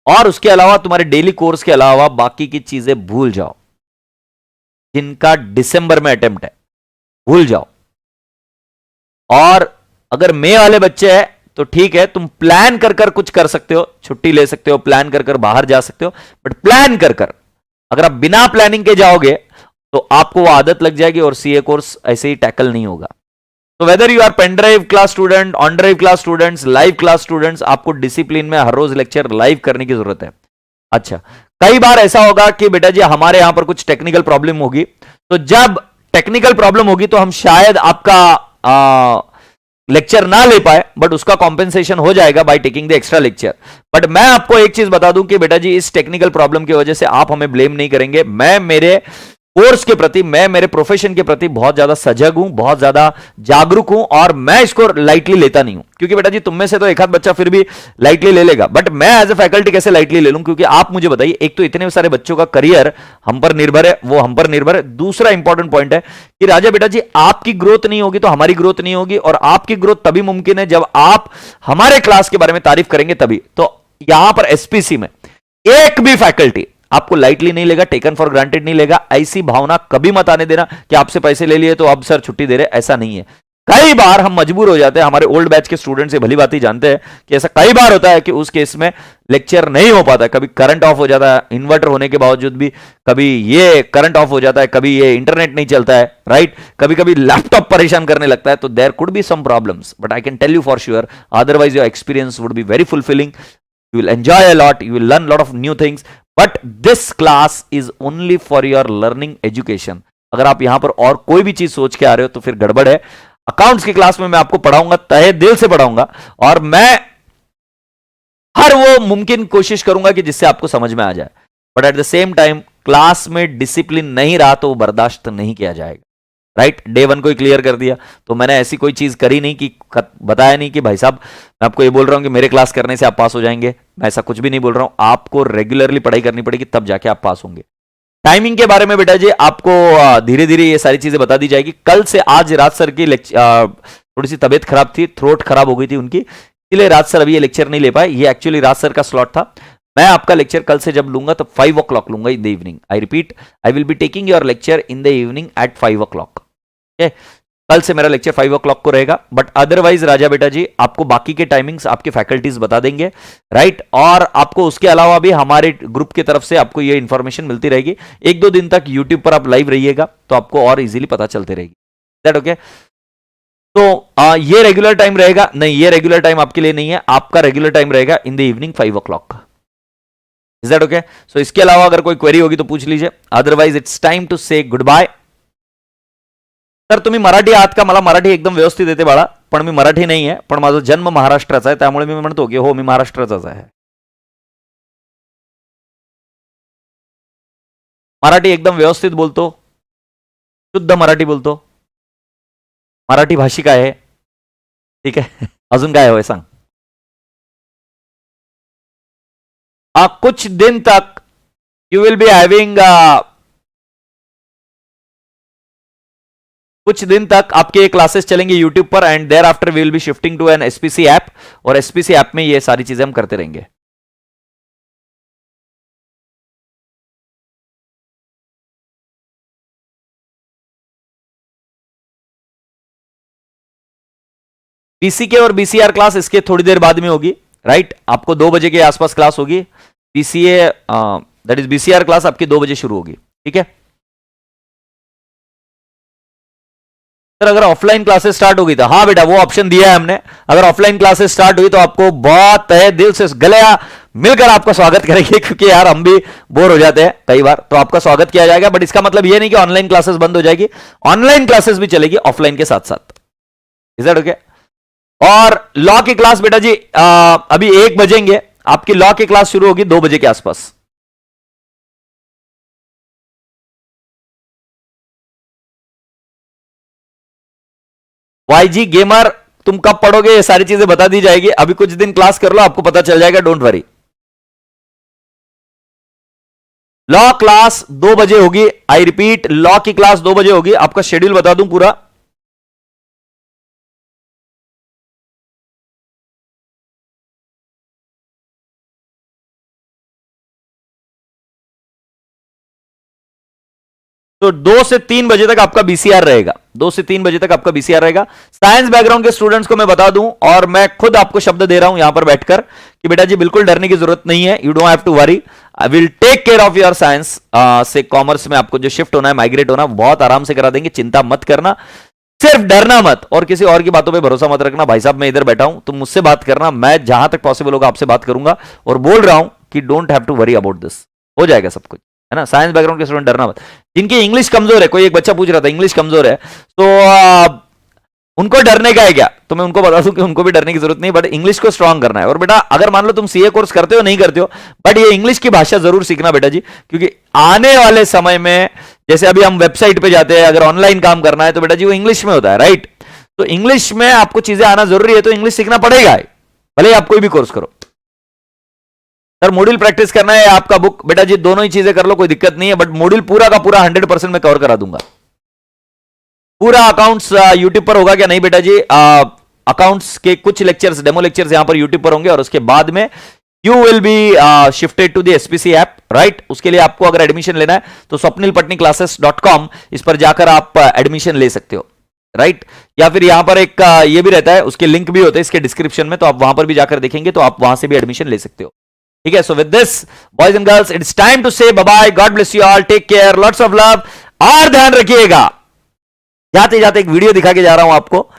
और उसके अलावा तुम्हारे डेली कोर्स के अलावा बाकी की चीजें भूल जाओ। जिनका दिसंबर में अटेम्प्ट है भूल जाओ। और अगर मई वाले बच्चे हैं तो ठीक है, तुम प्लान कर कर कुछ कर सकते हो, छुट्टी ले सकते हो, प्लान कर कर बाहर जा सकते हो, बट प्लान कर कर अगर आप बिना प्लानिंग के जाओगे तो आपको वो आदत लग जाएगी और सीए कोर्स ऐसे ही टैकल नहीं होगा। तो whether you are pen drive class student, on drive class students, live class students, आपको डिसिप्लिन में हर रोज लेक्चर लाइव करने की जरूरत है। अच्छा, कई बार ऐसा होगा कि बेटा जी हमारे यहां पर कुछ टेक्निकल प्रॉब्लम होगी, तो जब टेक्निकल प्रॉब्लम होगी तो हम शायद आपका लेक्चर ना ले पाए, बट उसका कॉम्पेंसेशन हो जाएगा by taking the extra lecture. But मैं आपको एक चीज बता दूं कि बेटा जी इस टेक्निकल प्रॉब्लम की वजह से आप हमें ब्लेम नहीं करेंगे। मैं मेरे कोर्स के प्रति, मैं मेरे प्रोफेशन के प्रति बहुत ज्यादा सजग हूं, बहुत ज्यादा जागरूक हूं, और मैं इसको लाइटली लेता नहीं हूं। क्योंकि बेटा जी तुम में से तो एक आध बच्चा फिर भी लाइटली ले लेगा, बट मैं एज ए फैकल्टी कैसे लाइटली ले लूं, क्योंकि आप मुझे बताइए, एक तो इतने सारे बच्चों का करियर हम पर निर्भर है, वो हम पर निर्भर है। दूसरा इंपॉर्टेंट पॉइंट है कि राजा बेटा जी आपकी ग्रोथ नहीं होगी तो हमारी ग्रोथ नहीं होगी, और आपकी ग्रोथ तभी मुमकिन है जब आप हमारे क्लास के बारे में तारीफ करेंगे तभी। तो यहां पर एसपीसी में एक भी फैकल्टी आपको लाइटली नहीं लेगा, टेकन फॉर ग्रांटेड नहीं लेगा। ऐसी भावना कभी मत आने देना कि आपसे पैसे ले लिए तो अब सर छुट्टी दे रहे, ऐसा नहीं है। कई बार हम मजबूर हो जाते हैं, हमारे ओल्ड बैच के स्टूडेंट्स ये भली बात ही जानते हैं कि ऐसा कई बार होता है कि उस केस में लेक्चर नहीं हो पाता है। कभी करंट ऑफ हो जाता है, इन्वर्टर होने के बावजूद भी कभी ये करंट ऑफ हो जाता है, कभी ये इंटरनेट नहीं चलता है, राइट, कभी कभी लैपटॉप परेशान करने लगता है। तो there could be some problems, but I can tell you for sure, otherwise your experience would be very fulfilling, you will enjoy a lot, you will learn a lot of new things, but this class is only for your learning education। अगर आप यहां पर और कोई भी चीज सोच के आ रहे हो तो फिर गड़बड़ है। अकाउंट्स की क्लास में मैं आपको पढ़ाऊंगा, तहे दिल से पढ़ाऊंगा, और मैं हर वो मुमकिन कोशिश करूंगा कि जिससे आपको समझ में आ जाए, but at the same time class में डिसिप्लिन नहीं रहा तो वो बर्दाश्त नहीं किया जाएगा, राइट। डे वन को ही क्लियर कर दिया, तो मैंने ऐसी कोई चीज करी नहीं कि बताया नहीं कि भाई साहब मैं आपको ये बोल रहा हूं कि मेरे क्लास करने से आप पास हो जाएंगे, मैं ऐसा कुछ भी नहीं बोल रहा हूं। आपको रेगुलरली पढ़ाई करनी पड़ेगी, तब जाके आप पास होंगे। टाइमिंग के बारे में बेटा जी आपको धीरे धीरे ये सारी चीजें बता दी जाएगी। कल से आज रात सर की थोड़ी सी तबीयत खराब थी, थ्रोट खराब हो गई थी उनकी, इसलिए रात सर अभी ये लेक्चर नहीं ले पाए। ये एक्चुअली रात सर का स्लॉट था। मैं आपका लेक्चर कल से जब लूंगा तो 5 o'clock लूंगा in the evening. I repeat, I will be taking your lecture in the evening at 5 o'clock। कल से मेरा लेक्चर 5 o'clock को रहेगा, बट अदरवाइज राजा बेटा जी आपको बाकी के टाइमिंग्स आपके फैकल्टीज बता देंगे, राइट। और आपको उसके अलावा भी हमारे ग्रुप की तरफ से आपको ये इंफॉर्मेशन मिलती रहेगी। 1-2 दिन तक यूट्यूब पर आप लाइव रहिएगा तो आपको और इजीली पता चलती रहेगी। That okay. तो ये रेगुलर टाइम रहेगा नहीं, ये रेगुलर टाइम आपके लिए नहीं है, आपका रेगुलर टाइम रहेगा in the evening 5 o'clock। Is that okay? So इसके अलावा अगर कोई क्वेरी होगी तो पूछ लीजिए, otherwise it's time to say goodbye. तर तुम्ही मराठी आहात का? मला मराठी एकदम व्यवस्थित येते बाळा, पण मी मराठी नाही आहे, पण माझा जन्म महाराष्ट्राचा आहे, त्यामुळे मी म्हणतो की हो मी महाराष्ट्राचाच आहे। मराठी एकदम व्यवस्थित बोलतो, शुद्ध मराठी बोलतो, मराठी भाषिक आहे, ठीक आहे। अजून काय हवंय सांग। कुछ दिन तक यू विल बी हैविंग कुछ दिन तक आपके क्लासेस चलेंगे यूट्यूब पर, and thereafter we will be shifting to an SPC app, और एसपीसी ऐप में ये सारी चीजें हम करते रहेंगे। बीसीके और बीसीआर क्लास इसके थोड़ी देर बाद में होगी, राइट। आपको 2 बजे के आसपास क्लास होगी। BCA that is BCR class आपकी 2 बजे शुरू होगी, ठीक है। सर अगर ऑफलाइन क्लासेस स्टार्ट होगी तो हाँ बेटा वो ऑप्शन दिया है हमने, अगर ऑफलाइन क्लासेस स्टार्ट हुई तो आपको बहुत तहे दिल से गले मिलकर आपका स्वागत करेंगे, क्योंकि यार हम भी बोर हो जाते हैं कई बार, तो आपका स्वागत किया जाएगा। बट इसका मतलब ये नहीं कि ऑनलाइन क्लासेस बंद हो जाएगी, ऑनलाइन क्लासेस भी चलेगी ऑफलाइन के साथ साथ। Is that okay? और लॉ की क्लास बेटा जी अभी 1 बजेंगे, आपकी लॉ की क्लास शुरू होगी 2 बजे के आसपास। वाईजी गेमर तुम कब पढ़ोगे ये सारी चीजें बता दी जाएगी, अभी कुछ दिन क्लास कर लो आपको पता चल जाएगा, डोंट वरी। लॉ क्लास 2 बजे होगी, आई रिपीट लॉ की क्लास 2 बजे होगी। आपका शेड्यूल बता दूं पूरा, तो 2 से 3 बजे तक आपका बीसीआर रहेगा, 2 से 3 बजे तक आपका बीसीआर रहेगा। साइंस बैकग्राउंड के स्टूडेंट्स को मैं बता दूं, और मैं खुद आपको शब्द दे रहा हूं यहां पर बैठकर कि बेटा जी बिल्कुल डरने की जरूरत नहीं है, you don't have to worry, I will take care of your science. से कॉमर्स में आपको जो शिफ्ट होना है, माइग्रेट होना, बहुत आराम से करा देंगे, चिंता मत करना, सिर्फ डरना मत, और किसी और की बातों पे भरोसा मत रखना। भाई साहब मैं इधर बैठा हूं, तुम मुझसे बात करना, मैं जहां तक पॉसिबल होगा आपसे बात करूंगा, और बोल रहा हूं कि don't have to worry about this, हो जाएगा सब कुछ, है ना। साइंस बैकग्राउंड के स्टूडेंट डरना मत। जिनकी इंग्लिश कमजोर है, कोई एक बच्चा पूछ रहा था इंग्लिश कमजोर है, तो उनको डरने का है क्या, तो मैं उनको बता दूं कि उनको भी डरने की जरूरत नहीं, बट इंग्लिश को स्ट्रांग करना है। और बेटा अगर मान लो तुम सीए कोर्स करते हो नहीं करते हो, बट ये इंग्लिश की भाषा जरूर सीखना बेटा जी, क्योंकि आने वाले समय में जैसे अभी हम वेबसाइट पे जाते हैं, अगर ऑनलाइन काम करना है तो बेटा जी वो इंग्लिश में होता है, राइट। तो इंग्लिश में आपको चीजें आना जरूरी है, तो इंग्लिश सीखना पड़ेगा, भले ही आप कोई भी कोर्स करो। सर मॉड्यूल प्रैक्टिस करना है आपका बुक, बेटा जी दोनों ही चीजें कर लो, कोई दिक्कत नहीं है, बट मॉड्यूल पूरा का पूरा 100% मैं कवर करा दूंगा। पूरा अकाउंट्स यूट्यूब पर होगा क्या? नहीं बेटा जी, अकाउंट्स के कुछ लेक्चर्स, डेमो लेक्चर्स यहां पर यूट्यूब पर होंगे, और उसके बाद में you will be shifted to the SPC app, right. उसके लिए आपको अगर एडमिशन लेना है तो swapnilpatniclasses.com इस पर जाकर आप एडमिशन ले सकते हो, राइट। या फिर यहां पर एक ये भी रहता है, उसके लिंक भी होते हैं इसके डिस्क्रिप्शन में, तो आप वहां पर भी जाकर देखेंगे तो आप वहां से भी एडमिशन ले सकते हो, ठीक है। So with this boys and girls it's time to say bye bye, God bless you all, take care, lots of love, और ध्यान रखिएगा। जाते जाते एक वीडियो दिखा के जा रहा हूं आपको,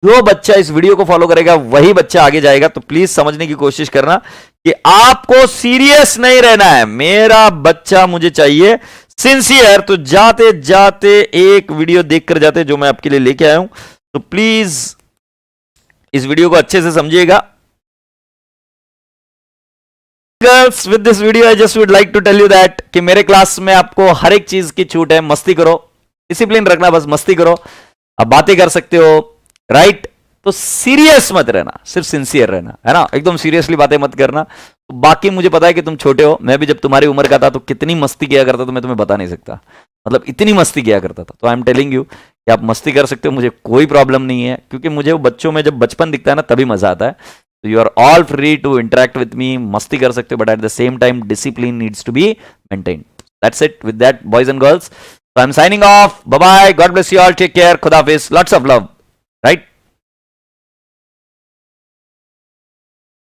जो बच्चा इस वीडियो को फॉलो करेगा वही बच्चा आगे जाएगा, तो प्लीज समझने की कोशिश करना कि आपको सीरियस नहीं रहना है, मेरा बच्चा मुझे चाहिए सिंसियर। तो जाते जाते एक वीडियो देखकर जाते जो मैं आपके लिए लेके आया हूं, तो प्लीज इस वीडियो को अच्छे से समझिएगा। Girls, with this video I just would like to tell you that कि मेरे क्लास में आपको हर एक चीज की छूट है. मस्ती करो, डिसिप्लिन रखना, बस मस्ती करो. अब बातें कर सकते हो, राइट? तो सीरियस मत रहना, सिर्फ सिंसियर रहना, है ना? एकदम सीरियसली बातें मत करना. तो बाकी मुझे पता है कि तुम छोटे हो, मैं भी जब तुम्हारी उम्र का था तो कितनी मस्ती किया करता, तो मैं तुम्हें बता नहीं सकता. मतलब इतनी मस्ती किया करता था. तो आई एम टेलिंग यू कि आप मस्ती कर सकते हो, मुझे कोई प्रॉब्लम नहीं है, क्योंकि मुझे वो बच्चों में जब बचपन दिखता है ना, तभी मजा आता है. तो you are all free to interact with me, मस्ती कर सकते हो, but at the same time discipline needs to be maintained. That's it. With that boys and girls, so I'm signing off. Bye bye. God bless you all. Take care. Khuda Hafiz. Lots of love. Right?